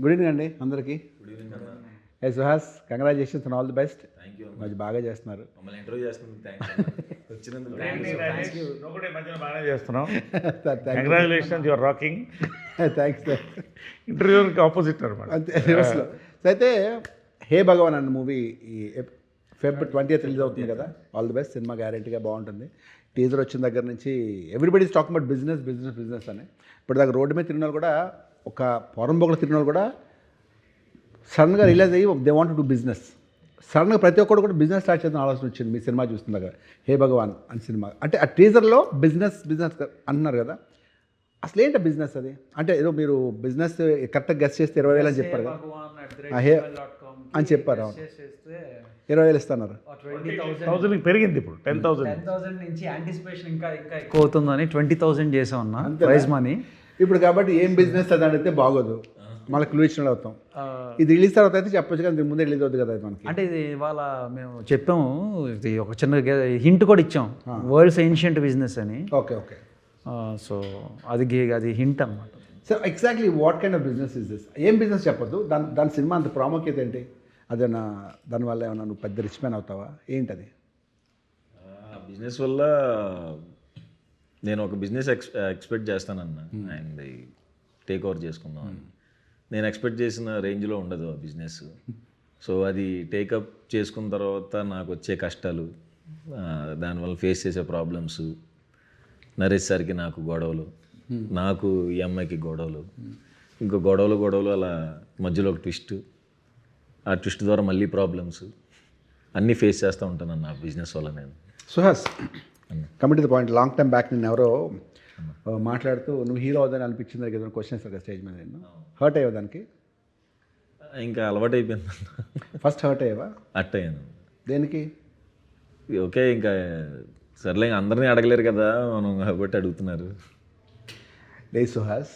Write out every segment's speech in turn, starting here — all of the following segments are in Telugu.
గుడ్ ఈవినింగ్ అండి అందరికీ. గుడ్ ఈవినింగ్ అన్న. ఏ Suhas, congratulations and all the best. Thank you మంచి బాగా చేస్తున్నారు. మమ్మల్ని ఇంటర్వ్యూ చేస్తున్నందుకు థ్యాంక్స్ వచ్చినందుకు ఒకటే మధ్యన బాగానే చేస్తున్నాం. Sir thank congratulations, your rocking. Thanks sir. ఇంటర్వ్యూకి ఆపోజిట్ అనమాట. అంతే రివర్స్లో. సో అయితే హే భగవాన్ అన్న మూవీ ఈ Feb 20th రిలీజ్ అవుతుంది కదా. All the best. సినిమా గ్యారెంటీగా బాగుంటుంది. టీజర్ వచ్చిన దగ్గర నుంచి everybody talking about business business business అని. ఇప్పుడు దాకా రోడ్డు మీద తిరిగిన వాళ్ళు కూడా, ఒక పొరంబొకలు తిరిగిన వాళ్ళు కూడా సడన్గా రిలీజ్ అయ్యి they want to do business. సడన్గా ప్రతి ఒక్కరు కూడా బిజినెస్ స్టార్ట్ చేద్దాం ఆలోచన వచ్చింది మీ సినిమా చూస్తున్న దగ్గర. హే భగవాన్ అని సినిమా అంటే ఆ టీజర్లో బిజినెస్ బిజినెస్ అంటున్నారు కదా. అసలు ఏంటి బిజినెస్ అది? అంటే ఏదో మీరు బిజినెస్ కరెక్ట్గా గెస్ట్ చేస్తే 20,000 అని చెప్పారు కదా. హే అని చెప్పారు. అవును, 20,000 ఇస్తున్నారు. 20,000 పెరిగింది ఇప్పుడు 10,000 నుంచి. యాంటిసిపేషన్ ఇంకా ఇంకా ఎక్కువ అవుతుందని 20,000 చేసాం అన్న ప్రైజ్ మనీ. ఇప్పుడు కాబట్టి ఏం బిజినెస్ అది అడిగితే బాగోదు, మళ్ళీ క్లూ ఇచ్చిన అవుతాం. ఇది రిలీజ్ తర్వాత అయితే చెప్పొచ్చు కదా, దీని ముందే రిలీజ్ అవుతుంది కదా మనకి. అంటే ఇది ఇవాళ మేము చెప్పాము, ఇది ఒక చిన్న హింట్ కూడా ఇచ్చాం, వరల్డ్స్ ఏన్షియంట్ బిజినెస్ అని. Okay okay. సో అది హింట్ అన్నమాట. So exactly what kind of business is this? ఏం బిజినెస్ చెప్పొద్దు, దాని సినిమా అంత ప్రాముఖ్యత ఏంటి? అదేనా దానివల్ల ఏమన్నా నువ్వు పెద్ద రిచ్ మ్యాన్ అవుతావా ఏంటది? బిజినెస్ వల్ల నేను ఒక బిజినెస్ ఎక్స్పెక్ట్ చేస్తానన్న, అండ్ టేక్ ఓవర్ చేసుకుందాం అని. నేను ఎక్స్పెక్ట్ చేసిన రేంజ్లో ఉండదు ఆ బిజినెస్. సో అది టేకప్ చేసుకున్న తర్వాత నాకు వచ్చే కష్టాలు, దానివల్ల ఫేస్ చేసే ప్రాబ్లమ్స్, నరేష్ సార్కి నాకు గొడవలు, నాకు ఈ అమ్మాయికి గొడవలు, ఇంకో గొడవలు అలా మధ్యలో ఒక ట్విస్ట్, ఆ ట్విస్ట్ ద్వారా మళ్ళీ ప్రాబ్లమ్స్ అన్నీ ఫేస్ చేస్తూ ఉంటాను నా బిజినెస్ వల్ల. నేను Suhas, commit to the point. Long time back నేను ఎవరో మాట్లాడుతూ నువ్వు హీరో అవుదని అనిపించింది కదా క్వశ్చన్స్ కదా స్టేజ్ మీద. నేను హర్ట్ అయ్యావు దానికి? ఇంకా అలవాటు అయిపోయింది. ఫస్ట్ హర్ట్ అయ్యావా? అట్టయ్యాను. దేనికి? ఓకే, ఇంకా సర్లే, ఇంకా అందరినీ అడగలేరు కదా మనం, కాబట్టి అడుగుతున్నారు. లే సుహాస్,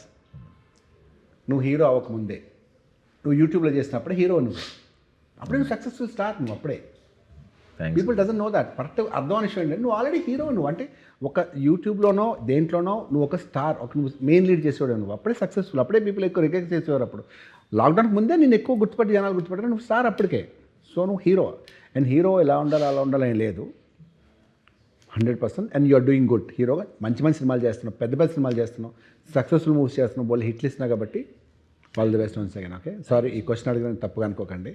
నువ్వు హీరో అవ్వకముందే, నువ్వు యూట్యూబ్లో చేసినప్పుడే హీరో నువ్వు, అప్పుడే నువ్వు సక్సెస్ఫుల్ స్టార్ట్, నువ్వు అప్పుడే. People doesn't know that. Correct అర్థం విషయం ఏంటంటే నువ్వు ఆల్రెడీ హీరో. నువ్వు అంటే ఒక యూట్యూబ్లోనో దేంట్లోనో నువ్వు ఒక స్టార్, ఒక నువ్వు మెయిన్ లీడ్ చేసేవాడు, నువ్వు అప్పుడే సక్సెస్ఫుల్, అప్పుడే పీపుల్ ఎక్కువ రికగ్నైజ్ చేసేవారు. అప్పుడు లాక్డౌన్కి ముందే నేను ఎక్కువ గుర్తుపట్టి జనాలు గుర్తుపట్టారు, నువ్వు స్టార్ అప్పటికే. సో నువ్వు హీరో. అండ్ హీరో ఎలా ఉండాలి అలా ఉండాలని లేదు, 100%. And you are doing good. హీరోగా మంచి మంచి సినిమాలు చేస్తున్నావు, పెద్ద పెద్ద సినిమాలు చేస్తున్నావు, సక్సెస్ఫుల్ మూవ్స్ చేస్తున్నావు, బోల్ హిట్లు ఇస్తున్నావు. కాబట్టి all the best once again. Okay, sorry ఈ క్వశ్చన్ అడిగిన తప్పుగా అనుకోకండి.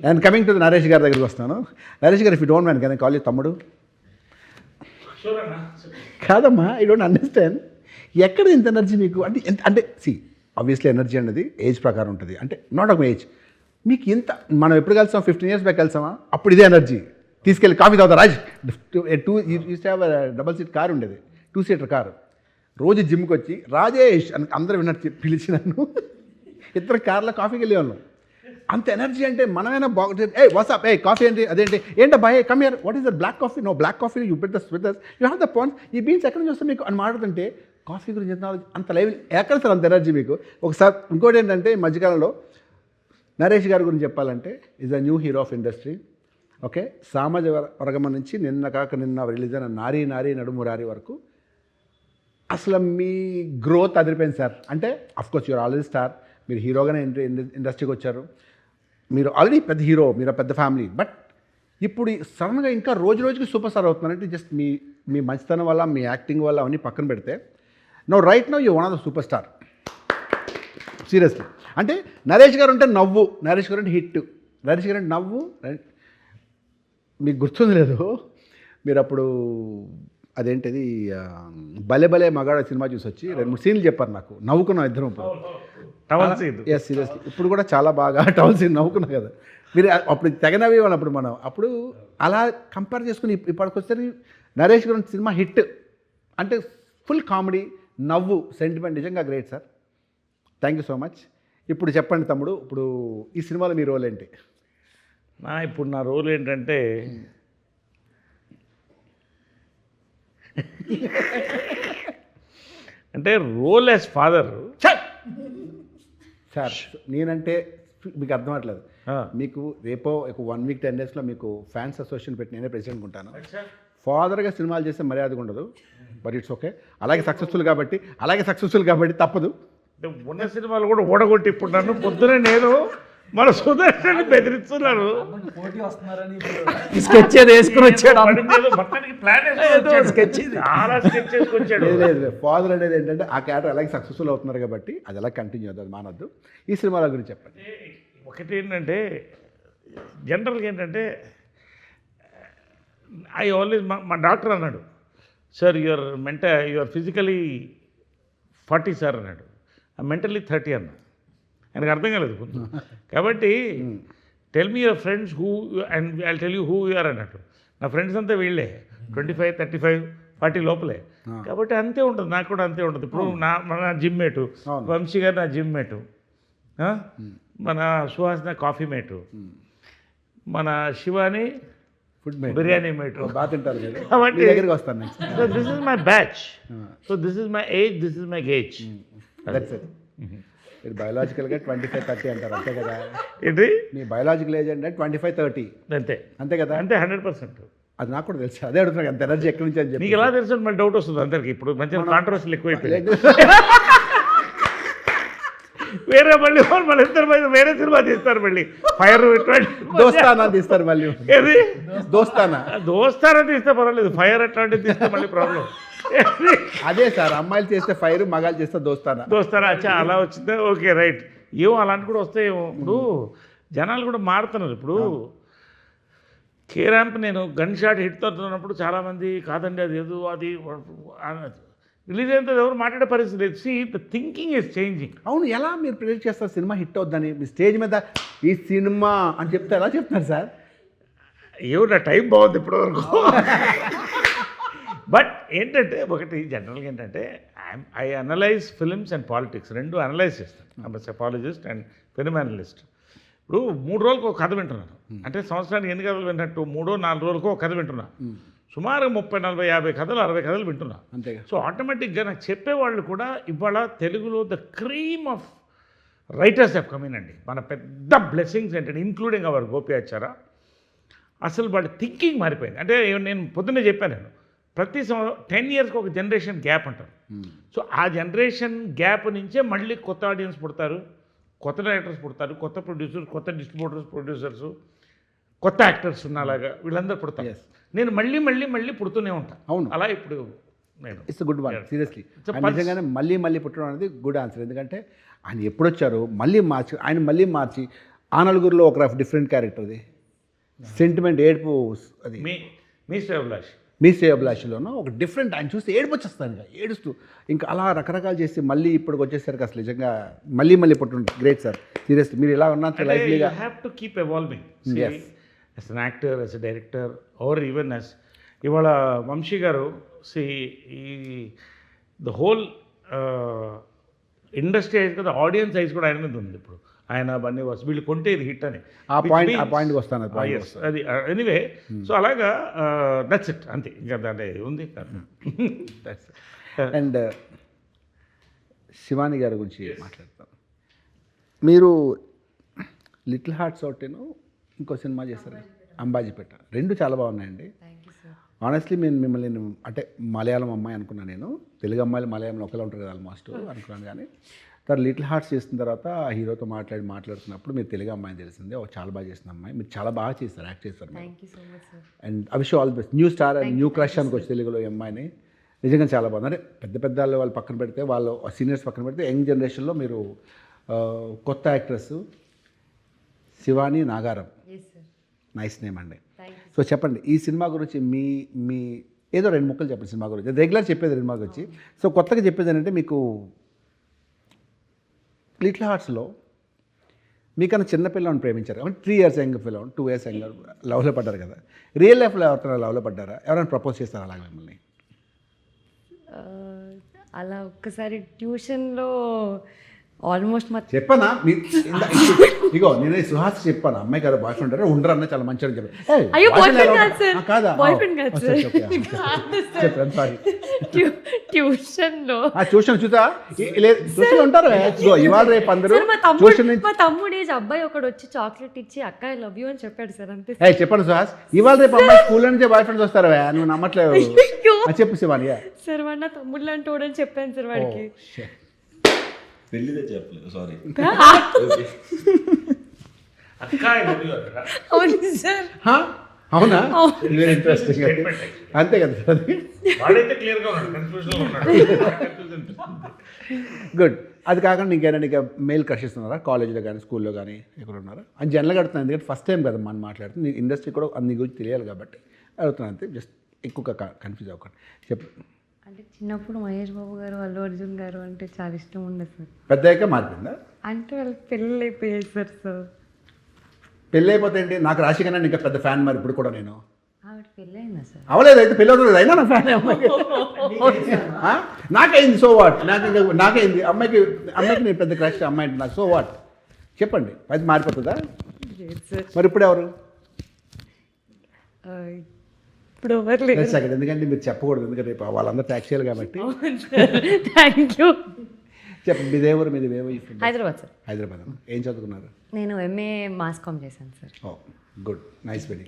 And coming to the Naresh గారి దగ్గరికి వస్తాను. నరేష్ గారు, if you don't mind can I call you తమ్ముడు? కాదమ్మా, ఐ డోంట్ అండర్స్టాండ్. ఎక్కడ ఇంత ఎనర్జీ మీకు? అంటే సి ఆబ్వియస్లీ ఎనర్జీ అనేది ఏజ్ ప్రకారం ఉంటుంది, అంటే నాట్ ఒక ఏజ్. మీకు ఇంత, మనం ఎప్పుడు కలిసాం? 15 years బ్యాక్ కలిసామా? అప్పుడు ఇదే ఎనర్జీ. తీసుకెళ్ళి కాఫీ తాగుతా రాజ్, 2 డబల్ సీట్ కారు ఉండేది, 2-seater కారు. రోజు జిమ్కి వచ్చి రాజేష్ అని అందరూ విన్నట్టు పిలిచి నన్ను ఇద్దరు కార్లో కాఫీకి వెళ్ళేవాళ్ళం. అంత ఎనర్జీ. అంటే మనమైనా బాగుంటుంది. ఏ వాట్సాప్, ఏ కాఫీ ఏంటి, అదేంటి, ఏంటో boy come here, what is the black coffee? No black coffee, you beat this with this, you have the points, ఈ బీన్స్ ఎక్కడ నుంచి వస్తే మీకు అని మాట్లాడుతుంటే కాఫీ గురించి ఎంత అంత లైవ్ ఎక్కడ సార్ అంత ఎనర్జీ మీకు? ఒకసారి ఇంకోటి ఏంటంటే ఈ మధ్యకాలంలో నరేష్ గారి గురించి చెప్పాలంటే is a new hero of industry. Okay, సామాజిక వర్గం నుంచి నిన్న రిలీజ్ అయిన నారీ నారీ నడుము రారి వరకు అసలు మీ గ్రోత్ అదిరిపోయింది సార్. అంటే అఫ్కోర్స్ యూఆర్ ఆల్రెడీ స్టార్, మీరు హీరోగానే ఇండస్ట్రీకి వచ్చారు, మీరు ఆల్రెడీ పెద్ద హీరో, మీరు పెద్ద ఫ్యామిలీ. బట్ ఇప్పుడు సడన్గా ఇంకా రోజు రోజుకి సూపర్ స్టార్ అవుతున్నారంటే జస్ట్ మీ మంచితనం వల్ల, మీ యాక్టింగ్ వల్ల అవన్నీ పక్కన పెడితే no right no you one of the superstar, seriously. అంటే నరేష్ గారు అంటే నవ్వు, నరేష్ గారు అంటే హిట్, నరేష్ గారు అంటే నవ్వు. మీకు గుర్తుంది లేదు, మీరు అప్పుడు అదేంటిది భలే భలే మగాడ సినిమా చూసి వచ్చి 2-3 సీన్లు చెప్పారు నాకు, నవ్వుకున్నాం ఇద్దరం. ఎస్ సీరియస్లీ, ఇప్పుడు కూడా చాలా బాగా టవల్ సీన్ నవ్వుకున్నాం కదా మీరు. అప్పుడు తెగనవి అప్పుడు మనం అప్పుడు అలా కంపేర్ చేసుకుని ఇప్పటికి వస్తే నరేష్ గారి సినిమా హిట్. అంటే ఫుల్ కామెడీ, నవ్వు, సెంటిమెంట్, నిజంగా great sir. Thank you so much. ఇప్పుడు చెప్పండి తమ్ముడు, ఇప్పుడు ఈ సినిమాలో మీ రోల్ ఏంటి? ఇప్పుడు నా రోల్ ఏంటంటే అంటే రోల్ యాజ్ ఫాదర్. సార్ నేనంటే మీకు అర్థం అవ్వట్లేదు. మీకు రేపో 1 week 10 daysలో మీకు ఫ్యాన్స్ అసోసియేషన్ పెట్టి నేనే ప్రెసిడెంట్ ఉంటాను. ఫాదర్గా సినిమాలు చేస్తే మర్యాదగా ఉండదు, బట్ ఇట్స్ ఓకే. అలాగే సక్సెస్ఫుల్ కాబట్టి తప్పదు. అంటే ఉన్న సినిమాలు కూడా ఓడగొట్టి ఇప్పుడు నన్ను పొద్దునే నేను మన సుదర్శన్ బెదిరిస్తున్నారు. స్కెచ్ ఏదో వేసుకుని వచ్చాడు పడిందేదో మొత్తానికి ప్లాన్ sketch చాలా స్కెచ్ చేసుకొచ్చాడు. లేదు ఫాదర్ అనేది ఏంటంటే ఆ క్యారెక్టర్ అలాగే సక్సెస్ఫుల్ అవుతున్నారు కాబట్టి అది ఎలా కంటిన్యూ అవుతుంది, మానొద్దు. ఈ సినిమాల గురించి చెప్పండి. ఒకటి ఏంటంటే జనరల్గా ఏంటంటే ఐ ఆల్వేస్ మా డాక్టర్ అన్నాడు, సార్ యువర్ ఫిజికలీ 40 సార్ అన్నాడు, మెంటల్లీ 30 అన్నా. ఆయనకు అర్థం కాలేదు కొంచెం. కాబట్టి tell me your friends who and I tell you who you are అన్నట్టు. నా ఫ్రెండ్స్ అంతా వీళ్ళే 25, 35, 40 లోపలే. కాబట్టి అంతే ఉంటుంది, నాకు కూడా అంతే ఉంటుంది. ఇప్పుడు మన జిమ్ మేటు వంశీ గారు నా జిమ్ మేటు, మన సుహాస్ నా కాఫీ మేటు, మన శివాని ఫుడ్ బిర్యానీ మేటు. బాగా తింటారు మీరు. కాబట్టి మీ దగ్గరికి వస్తాను next. So this is my batch, so this is my age, this is my gauge. That's it. మీరు బయోలాజికల్గా 25-30 అంటారు అంతే కదా. ఏంటి మీ బయోలాజికల్ ఏజ్ అంటే 25-30 అంతే అంతే కదా. అంతే 100%. అది నాకు కూడా తెలుసు, అదే అడుగుతున్నాను ఎంత ఎనర్జీ ఎక్కడి నుంచి అని చెప్పి. మీకు ఎలా తెలుసు మళ్ళీ డౌట్ వస్తుంది అందరికి. ఇప్పుడు మంచిగా కాంట్రవర్సీలు ఎక్కువైపోయింది. వేరే మళ్ళీ మళ్ళీ ఇద్దరు వేరే సినిమా తీస్తారు మళ్ళీ ఫైర్ దోస్తానా తీస్తారు మళ్ళీ. ఏది దోస్తానా దోస్తారా తీస్తే పర్వాలేదు, ఫైర్ అట్లాంటివి తీస్తే మళ్ళీ ప్రాబ్లం. అదే సార్, అమ్మాయిలు చేస్తే ఫైర్, మగాళ్ళు చేస్తే దోస్తానా. దోస్తారా అచ్చా అలా వచ్చిందా, ఓకే రైట్. ఏమో అలాంటి కూడా వస్తాయేమో. ఇప్పుడు జనాలు కూడా మారుతున్నారు. ఇప్పుడు కే ర్యాంప్ నేను గన్ షాట్ హిట్ అవుతున్నప్పుడు చాలామంది కాదండి అది ఏదో అది రిలీజ్ అయిన తర్వాత ఎవరు మాట్లాడే పరిస్థితి లేదు. See the thinking is changing. అవును, ఎలా మీరు ప్రిడిక్ట్ చేస్తారు సినిమా హిట్ అవుద్దని? మీ స్టేజ్ మీద ఈ సినిమా అని చెప్తే ఎలా చెప్తున్నారు సార్? ఏమో నా టైం బాగుంది ఇప్పటివరకు. బట్ ఏంటంటే ఒకటి జనరల్గా ఏంటంటే I analyse films and politics రెండు అనలైజ్ చేస్తాను. I'm psychologist and film analyst. ఇప్పుడు 3 రోజులకు ఒక కథ వింటున్నాను, అంటే సంవత్సరానికి ఎన్ని కథలు విన్నట్టు 3-4 రోజులకు ఒక కథ వింటున్నా. సుమారు 30, 40, 50 కథలు, 60 కథలు వింటున్నా. అంతేగా. సో ఆటోమేటిక్గా నాకు చెప్పేవాళ్ళు కూడా ఇవాళ తెలుగులో the cream of writers have come in అండి. మన పెద్ద బ్లెస్సింగ్స్ ఏంటంటే ఇంక్లూడింగ్ అవర్ గోపియాచార. అసలు వాళ్ళ థింకింగ్ మారిపోయింది. అంటే నేను పొద్దున్నే చెప్పాను, నేను ప్రతి 10 ఇయర్స్కి ఒక జనరేషన్ గ్యాప్ అంటారు. సో ఆ జనరేషన్ గ్యాప్ నుంచే మళ్ళీ కొత్త ఆడియన్స్ పుడతారు, కొత్త డైరెక్టర్స్ పుడతారు, కొత్త ప్రొడ్యూసర్స్, కొత్త డిస్ట్రిబ్యూటర్స్, ప్రొడ్యూసర్స్, కొత్త యాక్టర్స్ ఉన్నలాగా వీళ్ళందరూ పుడతారు. నేను మళ్ళీ మళ్ళీ మళ్ళీ పుడుతూనే ఉంటాను. అవును, అలా ఇప్పుడు నేను ఇట్స్ గుడ్ వన్. సీరియస్లీ నిజంగానే మళ్ళీ పుట్టడం అనేది గుడ్ ఆన్సర్. ఎందుకంటే ఆయన ఎప్పుడు వచ్చారు మళ్ళీ మార్చి, ఆయన మళ్ళీ మార్చి ఆ నలుగురిలో ఒక డిఫరెంట్ క్యారెక్టర్, అది సెంటిమెంట్, ఏడుపు, అది మీ శ్రేయభిలాష్, మీ శ్రేయభిలాషిలోనూ ఒక డిఫరెంట్, ఆయన చూస్తే ఏడుపు వచ్చేస్తాను ఇంకా ఏడుస్తూ, ఇంకా అలా రకరకాలు చేసి మళ్ళీ ఇప్పటికి వచ్చేసరికి అసలు నిజంగా మళ్ళీ పుట్టుండే. గ్రేట్ సార్, సీరియస్లీ మీరు ఇలా ఉన్నారు లైఫ్లీగా. You have to keep evolving as an actor, as a director, or even as ఇవాళ వంశీ గారు ఈ ద హోల్ ఇండస్ట్రీ ఐజ్ కదా, ఆడియన్స్ ఐజ్ కూడా ఆయన మీద ఉంది. ఇప్పుడు ఆయన బన్నీ వాస్ వీళ్ళు కొంటే ఇది హిట్ అని ఆ పాయింట్కి వస్తాను. అది ఎనీవే. సో అలాగా దట్స్ ఇట్, అంతే. ఇంకా దాంట్లో ఉంది. అండ్ శివాని గారి గురించి మాట్లాడతాను. మీరు లిటిల్ హార్ట్స్ ఒకటేను ఇంకో సినిమా చేశారు అంబాజీపేట, రెండు చాలా బాగున్నాయండి. ఆనెస్ట్లీ నేను మిమ్మల్ని అంటే మలయాళం అమ్మాయి అనుకున్నాను, నేను తెలుగు అమ్మాయిలు మలయాళంలో ఒకలా ఉంటారు కదా ఆల్మోస్ట్ అనుకున్నాను. కానీ తర్వాత లిటిల్ హార్ట్స్ చేసిన తర్వాత ఆ హీరోతో మాట్లాడుతున్నప్పుడు మీరు తెలుగు అమ్మాయిని తెలిసిందే, చాలా బాగా చేసిన అమ్మాయి, మీరు చాలా బాగా చేస్తారు, యాక్ట్ చేస్తారు. And I wish you all the best. New star and new crush అనుకోవచ్చు తెలుగులో ఈ అమ్మాయిని. నిజంగా చాలా బాగుంది. అంటే పెద్ద వాళ్ళు పక్కన పెడితే, వాళ్ళు సీనియర్స్ పక్కన పెడితే, యంగ్ జనరేషన్లో మీరు కొత్త actress Shivani Nagaram, nice name అండి. సో చెప్పండి ఈ సినిమా గురించి, మీ ఏదో 2 ముక్కలు చెప్పండి సినిమా గురించి. రెగ్యులర్ చెప్పేది సినిమా గురించి. సో కొత్తగా చెప్పేది ఏంటంటే, మీకు లిటిల్ హార్ట్స్లో మీకన్నా చిన్నపిల్లని ప్రేమించారు కాబట్టి 3 years యంగ్ పిల్లలు, 2 years యంగ్ లవ్లో పడ్డారు కదా. రియల్ లైఫ్లో ఎవరైనా లవ్లో పడ్డారా? ఎవరైనా ప్రపోజ్ చేస్తారా అలాగే మిమ్మల్ని? అలా ఒక్కసారి ట్యూషన్లో ఆల్మోస్ట్ చెప్పనా ఇగో నేను సుహాస్ చెప్పాను, అమ్మాయి కదా బాయ్ ఫ్రెండ్ ఉండరు అన్న చాలా మంచిగా చెప్పాను. అయ్యో బాయ్ఫ్రెండ్ కాదు సార్, కాదా? బాయ్ఫ్రెండ్ కాదు సార్. చెప్పాను సారీ. ట్యూషన్లో ట్యూషన్ చూసా లేదు, ట్యూషన్ ఉంటారు ఇవాళ రేపు అందరూ ట్యూషన్ నుంచి. మా తమ్ముడు ఏజ్ అబ్బాయి ఒకడు వచ్చి చాక్లెట్ ఇచ్చి అక్క ఐ లవ్ యూ అని చెప్పాడు సార్, అంతే. చెప్పండి సుహాస్, ఇవాళ రేపు అమ్మాయి స్కూల్ నుంచే బాయ్ ఫ్రెండ్స్ వస్తారా? నువ్వు నమ్మట్లేదు. చెప్పు శివాని. సార్ వాడు నా తమ్ముడు లాంటి వాడని చెప్పాను సార్ వాడికి. పెళ్ళిదే చెప్పలేదు, సారీ. అక్క అవును సార్. అవునా? Very interesting. అంతే కదా సార్. వాడైతే క్లియర్గా ఉన్నాడు, కన్ఫ్యూజన్లో ఉన్నాడు. గుడ్. అది కాకుండా ఇంకేనా నీకు మెయిల్ క్రషెస్ ఉన్నారా కాలేజ్లో కానీ స్కూల్లో కానీ ఎక్కడ ఉన్నారా అని జనరల్గా అడుగుతున్నాను, ఎందుకంటే ఫస్ట్ టైం కదా మనం మాట్లాడుతుంది, ఇండస్ట్రీ కూడా అన్ని గురించి తెలియాలి కాబట్టి అడుగుతున్నాను అంతే. జస్ట్ ఎక్కువగా కన్ఫ్యూజ్ అవ్వకండి. చెప్పు. అంటే చిన్నప్పుడు మహేష్ బాబు గారు, అల్లు అర్జున్ గారు అంటే చాలా ఇష్టం ఉండదు సార్. పెద్దయ్యాక మారిపోయిందా? అంటే వాళ్ళు పెళ్ళి అయిపోయాయి సార్. సో పెళ్ళి అయిపోతే ఏంటి? నాకు రాశి కన్నా ఇంకా పెద్ద ఫ్యాన్ మరి ఇప్పుడు కూడా నేను. ఆవిడ పెళ్ళి అయిందా సార్? అవలేదు, అయితే పెళ్ళి అవుతుంది అయినా నా ఫ్యాన్ అమ్మాయికి. నాకైంది, సో వాట్. నాకైంది, అమ్మాయికి నేను పెద్ద క్రష్, అమ్మాయి అంటే నాకు సో వాట్. చెప్పండి, అది మారిపోతుందా? లేదు సార్. మరి ఇప్పుడు ఎవరు? ఇప్పుడు ఎవరు లేదు. సెకండ్, ఎందుకంటే మీరు చెప్పకూడదు, ఎందుకంటే రేపు వాళ్ళందరూ ట్యాక్స్ చేయాలి కాబట్టి. Thank you. చెప్పండి, మీదే ఊరు, మీది ఏమో. హైదరాబాద్ సార్. హైదరాబాద్. ఏం చదువుకున్నారు? నేను ఎంఏ మాస్ కామ్ చేశాను సార్. ఓ గుడ్, నైస్ వెరీ.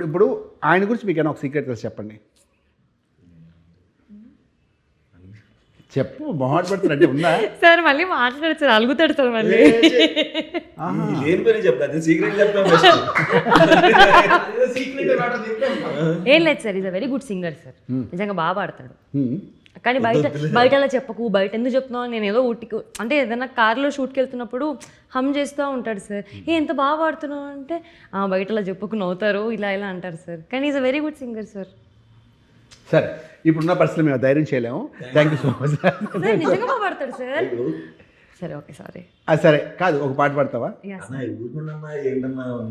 ఇప్పుడు ఆయన గురించి మీకు ఏమైనా ఒక సీక్రెట్ తెలిసి చెప్పండి. చెప్పు, మొహాట్ పడుతున్నట్టే ఉందా? సార్ మళ్ళీ మాట్లాడారు సార్, అలుగుతాడు సార్ మళ్ళీ. ఏం పని చెప్తా, సీక్రెట్ చెప్తాను. ఏం లేదు sir, is a very good singer sir. నిజంగా బాగా పాడతాడు. కానీ బయట అలా చెప్పకు, బయట ఎందుకు చెప్తున్నావు, నేను ఏదో ఊటికి అంటే ఏదైనా కార్లో షూట్కి వెళ్తున్నప్పుడు హమ్ చేస్తూ ఉంటాడు సార్. ఎంత బాగా పాడుతున్నావు అంటే బయట అలా చెప్పకు, నవ్వుతారు, ఇలా ఇలా అంటారు సార్. కానీ is a very good singer sir. సరే, ఇప్పుడున్న పరిస్థితులు మేము ధైర్యం చేయలేము. Thank you so much sir. నిజంగా బాగా పాడతాడు సార్. సరే ఓకే సారీ. సరే కాదు, ఒక పాట పాడతావా?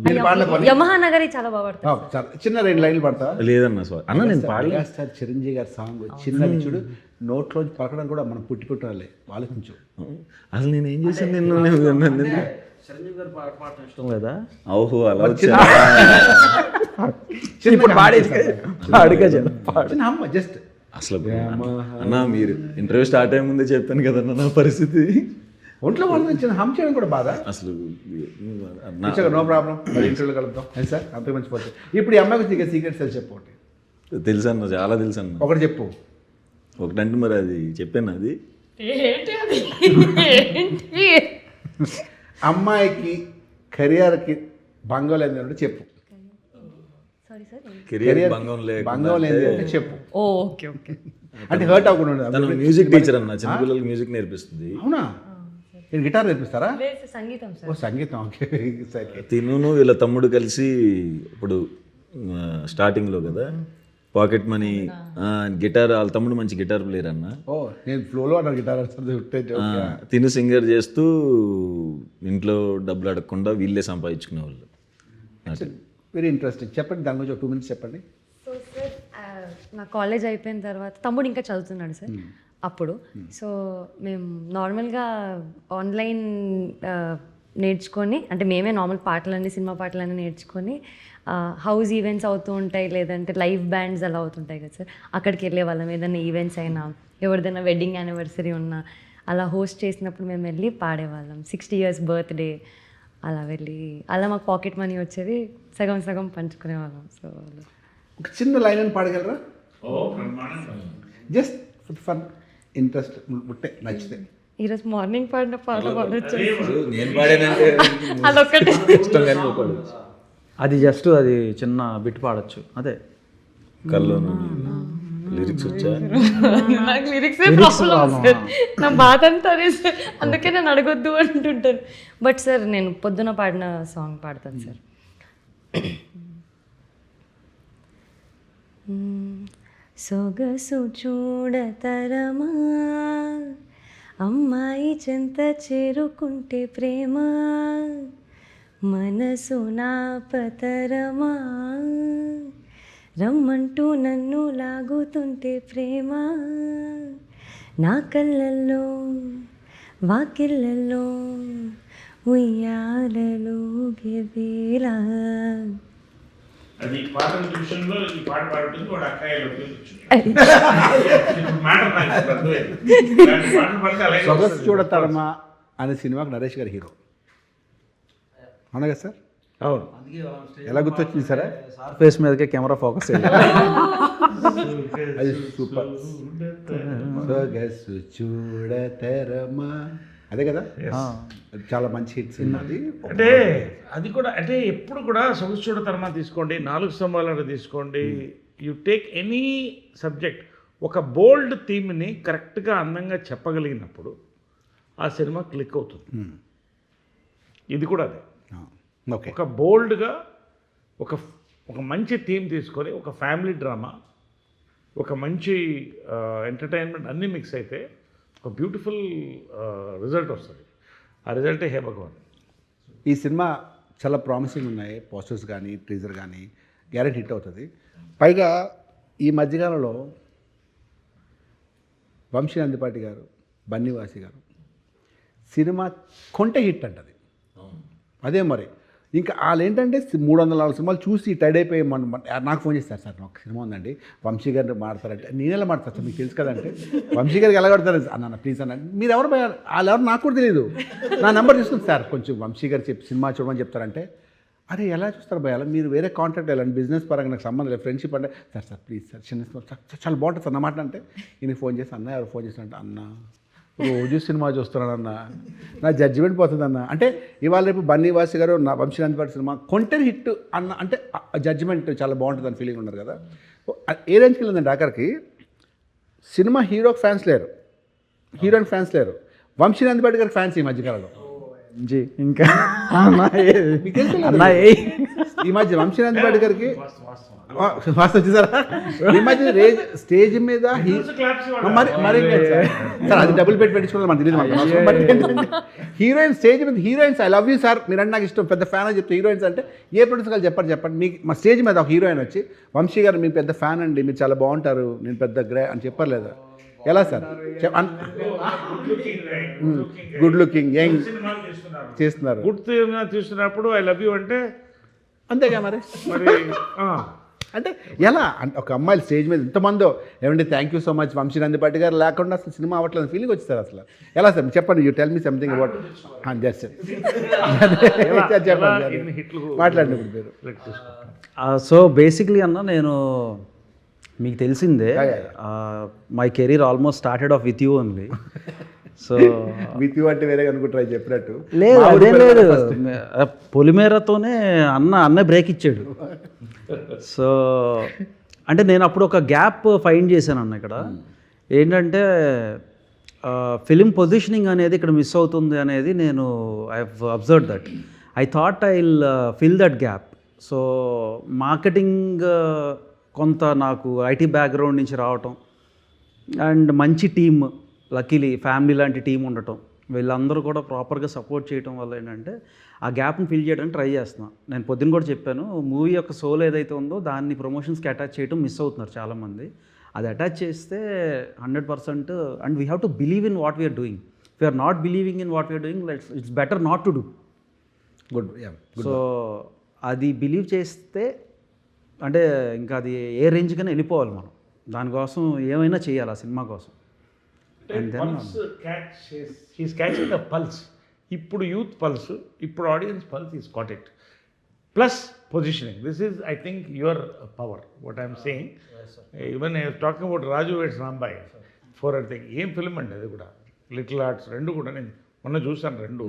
నేను పాడలేకపోతే యమహా నగరి చాలా బాగా పాడతాడు. చాలా చిన్న 2 లైన్లు పాడతావా? లేదన్నా సార్, అన్న నేను పాడలే. మెగాస్టార్ చిరంజీవి గారి సాంగ్ చిన్నది చూడు, నోట్లోంచి పలకడం కూడా మనం పుట్టిపెట్టాలి, ఆలోచించు. అసలు నేను ఏం చేశాను? చిరంజీవి గారు పాడటం ఇష్టం లేదా? ఓహో, అలా ఇప్పుడు జస్ట్ అసలు అన్న మీరు ఇంటర్వ్యూ స్టార్ట్ అయ్యే ముందే చెప్పాను కదన్న నా పరిస్థితి. ఒంట్లో వాళ్ళు చిన్న హమ్ చేయడం కూడా బాధ. అసలు నో ప్రాబ్లం, ఇంటర్వ్యూలో కలుద్దాం. అది సార్, అంత మంచి పోతే. ఇప్పుడు ఈ అమ్మాయికి సీక్రెట్స్ తెలిసి చెప్పు. ఒకటి తెలుసు అన్న, చాలా తెలుసు అన్న. ఒకటి చెప్పు. ఒకటంటే మరి అది చెప్పాను, అది అమ్మాయికి కెరియర్కి భంగం లేదంటే చెప్పు. Sorry sir. కెరియర్ భంగం లేదు అంటే చెప్పు. Okay okay. అంటే హర్ట్ అవ్వకుండా. తను మ్యూజిక్ టీచర్ అన్న, చిన్నపిల్లలకి మ్యూజిక్ నేర్పిస్తుంది. అవునా? నేను గిటార్ నేర్పిస్తారా? లేదు సార్, సంగీతం సార్. ఓ సంగీతం. ఓకే సరే. తిను వీళ్ళ తమ్ముడు కలిసి ఇప్పుడు స్టార్టింగ్లో కదా పాకెట్ మనీ గిటార్, వాళ్ళ తమ్ముడు మంచి గిటార్ ప్లేయర్ అన్న. ఓ నేను ఫ్లోలో అన్న గిటార్ తిను సింగర్ చేస్తూ ఇంట్లో డబ్బులు అడగకుండా వీళ్ళే సంపాదించుకునే వాళ్ళు. Very interesting. చెప్పండి, దాని గురించి 2 minutes చెప్పండి. సో సార్ నా కాలేజ్ అయిపోయిన తర్వాత తమ్ముడు ఇంకా చదువుతున్నాడు సార్ అప్పుడు. సో మేము నార్మల్గా ఆన్లైన్ నేర్చుకొని, అంటే మేమే నార్మల్ పాటలన్నీ, సినిమా పాటలన్నీ నేర్చుకొని హౌస్ ఈవెంట్స్ అవుతూ ఉంటాయి, లేదంటే లైవ్ బ్యాండ్స్ అలా అవుతుంటాయి కదా సార్, అక్కడికి వెళ్ళే వాళ్ళం. ఏదైనా ఈవెంట్స్ అయినా, ఎవరిదైనా వెడ్డింగ్ యానివర్సరీ ఉన్నా అలా హోస్ట్ చేసినప్పుడు మేము వెళ్ళి పాడేవాళ్ళం. 60 years బర్త్డే అలా వెళ్ళి, అలా మాకు పాకెట్ మనీ వచ్చేది, సగం సగం పంచుకునేవాళ్ళం. సో ఒక చిన్న లైన్ అని పాడగలరా? జస్ట్ ఫర్ ఫన్, ఇంట్రెస్ట్ ఉంటే, నచ్చితే. ఈరోజు మార్నింగ్ పాడిన పాట పాడొచ్చు. నేను పాడానంటే అదొక్కటే. అది జస్ట్ అది చిన్న బిట్ పాడొచ్చు, అదే. కల్లో లిరిక్స్ వచ్చా? నాకు లిరిక్స్ ప్రాబ్లం సార్, నా బాధ అంతా అదే సార్, అందుకే నేను అడగొద్దు అంటుంటాను. బట్ సార్ నేను పొద్దున పాడిన సాంగ్ పాడతాను సార్. సొగసు చూడతరమా, అమ్మాయి చెంత చేరుకుంటే ప్రేమ, మనసు నాపతరమా, రమ్మంటూ నన్ను లాగుతుంటే ప్రేమ, నా కళ్ళల్లో వాకిళ్ళల్లో ఉయ్యాలలో గెవేలా. అది పాట విషయంలో ఈ పాట పాడుతుంది, వాడు అక్కాయిలో సొగసు చూడతారమా అనే సినిమాకి నరేష్ గారు హీరో, అవునా కదా సార్? అవును. ఎలా గుర్తొచ్చింది సరే? సార్ ఫేస్ మీదకే కెమెరా ఫోకస్ అది సూపర్. సొగసు చూడతరమా అదే కదా చాలా మంచి హిట్ సినిమా అది. అంటే అది కూడా అంటే ఎప్పుడు కూడా సొగసు చూడతరమా తీసుకోండి, 4 స్తంభాలను తీసుకోండి, యు టేక్ ఎనీ సబ్జెక్ట్, ఒక బోల్డ్ థీమ్ని కరెక్ట్గా అందంగా చెప్పగలిగినప్పుడు ఆ సినిమా క్లిక్ అవుతుంది. ఇది కూడా అదే, ఓకే. ఒక బోల్డ్గా ఒక ఒక మంచి థీమ్ తీసుకొని ఒక ఫ్యామిలీ డ్రామా, ఒక మంచి ఎంటర్టైన్మెంట్ అన్నీ మిక్స్ అయితే ఒక బ్యూటిఫుల్ రిజల్ట్ వస్తుంది. ఆ రిజల్టే హే భగవాన్. ఈ సినిమా చాలా ప్రామిసింగ్ ఉన్నాయి, పోస్టర్స్ కానీ టీజర్ కానీ గ్యారెంటీ హిట్ అవుతుంది. పైగా ఈ మధ్యకాలంలో వంశీ నందిపాటి గారు, బన్నీవాసి గారు సినిమా కొంటే హిట్ అంటది. అదే మరి ఇంకా వాళ్ళు ఏంటంటే 304 సినిమాలు చూసి టైడ్ అయిపోయి నాకు ఫోన్ చేస్తారు, సార్ నాకు సినిమా ఉందండి వంశీ గారిని మాడతారంటే, నేను ఎలా మాడతాను సార్ మీకు తెలుసు కదంటే, వంశీ గారికి ఎలా కడతారు అన్న ప్లీజ్ అన్న, మీరు ఎవరు వాళ్ళు ఎవరు నాకు కూడా తెలియదు, నా నెంబర్ తీసుకుంది సార్ కొంచెం వంశీ గారు సినిమా చూడమని చెప్తారంటే, అరే ఎలా చూస్తారు భయ, మీరు వేరే కాంటాక్ట్ వెళ్ళండి, బిజినెస్ పరంగా నాకు సంబంధం లేదు, ఫ్రెండ్షిప్ అంటే సార్ ప్లీజ్ సార్ చిన్న చాలా బాగుంటుంది సార్ అన్నమాట. అంటే ఈయన ఫోన్ చేసి అన్న ఎవరు ఫోన్ చేస్తారంటే, అన్న రోజు సినిమా చూస్తున్నానన్న, నా జడ్జిమెంట్ పోతుందన్న. అంటే ఇవాళ రేపు బన్నీవాసి గారు నా వంశీ నందిపాటి సినిమా కొంటే హిట్ అన్న అంటే జడ్జిమెంట్ చాలా బాగుంటుంది అని ఫీలింగ్ ఉన్నారు కదా. ఏ రేంజ్కి వెళ్ళిందండి ఆఖరికి సినిమా హీరోకి ఫ్యాన్స్ లేరు, హీరోయిన్ ఫ్యాన్స్ లేరు, వంశీ నందిపాటి గారికి ఫ్యాన్స్ ఈ మధ్యకాలంలో. ఇంకా మీకు తెలుసు ఈ మధ్య వంశీ నందిపాటి గారికి ఫాస్ట్ వచ్చేసారా ఈ మధ్య స్టేజ్ మీద మరి సార్ అది డబుల్ పెట్టి పెట్టించుకోవాలి మనకు తెలియదు. హీరోయిన్ స్టేజ్ మీద heroines I love you sir మీరు అంటే నాకు ఇష్టం పెద్ద ఫ్యాన్ అని చెప్తే హీరోయిన్స్ అంటే ఏ ప్రొడ్యూసర్ గారు చెప్పండి మీకు మా స్టేజ్ మీద ఒక హీరోయిన్ వచ్చి వంశీ గారు మీ పెద్ద ఫ్యాన్ అండి మీరు చాలా బాగుంటారు నేను పెద్ద గ్రే అని చెప్పర్లేదు. ఎలా సార్ గుడ్ లుకింగ్ యంగ్ చేస్తున్నారు, గుడ్ తీస్తున్నప్పుడు ఐ లవ్ యూ అంటే అంతేగా మరి అంటే ఎలా అంటే ఒక అమ్మాయిలు స్టేజ్ మీద ఎంతమందో ఏమంటే thank you so much Vamshi Nandipati గారు లేకుండా అసలు సినిమా అవ్వట్లేదు ఫీలింగ్ వచ్చేస్తారు అసలు. ఎలా సార్ చెప్పండి, you tell me something about just చెప్పండి మాట్లాడండి ఇప్పుడు మీరు. సో బేసిక్లీ అన్న నేను మీకు తెలిసిందే my career almost started off with you only. So with you అంటే వేరే అనుకుంటారా చెప్పినట్టు లేదు అదేం లేదు, పొలిమేరతోనే అన్న బ్రేక్ ఇచ్చాడు. సో అంటే నేను అప్పుడు ఒక గ్యాప్ ఫైండ్ చేశాను అన్న ఇక్కడ ఏంటంటే ఫిలిం పొజిషనింగ్ అనేది ఇక్కడ మిస్ అవుతుంది అనేది నేను I observe that. I thought I will fill that gap. So marketing కొంత నాకు ఐటీ బ్యాక్గ్రౌండ్ నుంచి రావటం అండ్ మంచి టీమ్ లక్కీలీ ఫ్యామిలీ లాంటి టీం ఉండటం వీళ్ళందరూ కూడా ప్రాపర్గా సపోర్ట్ చేయటం వల్ల ఏంటంటే ఆ గ్యాప్ని ఫిల్ చేయడానికి ట్రై చేస్తున్నాను. నేను పొద్దున్న కూడా చెప్పాను మూవీ యొక్క సోల్ ఏదైతే ఉందో దాన్ని ప్రమోషన్స్కి అటాచ్ చేయడం మిస్ అవుతున్నారు చాలామంది. అది అటాచ్ చేస్తే 100% and we have to believe in what we are doing. If you are not believing in what we are doing it's better not to do. Good. So అది బిలీవ్ చేస్తే అంటే ఇంకా అది ఏ రేంజ్కైనా వెళ్ళిపోవాలి మనం, దానికోసం ఏమైనా చేయాలి ఆ సినిమా కోసం. He's catching the pulse. ఇప్పుడు యూత్ పల్స్, ఇప్పుడు audience pulse is caught it. Plus positioning, this is I think your power what I'm saying. Even talking about Raju weds Rambai 4 thing ఏం ఫిల్మ్ అండి అది కూడా, లిటిల్ ఆర్ట్స్ రెండు కూడా నేను మొన్న చూసాను రెండు.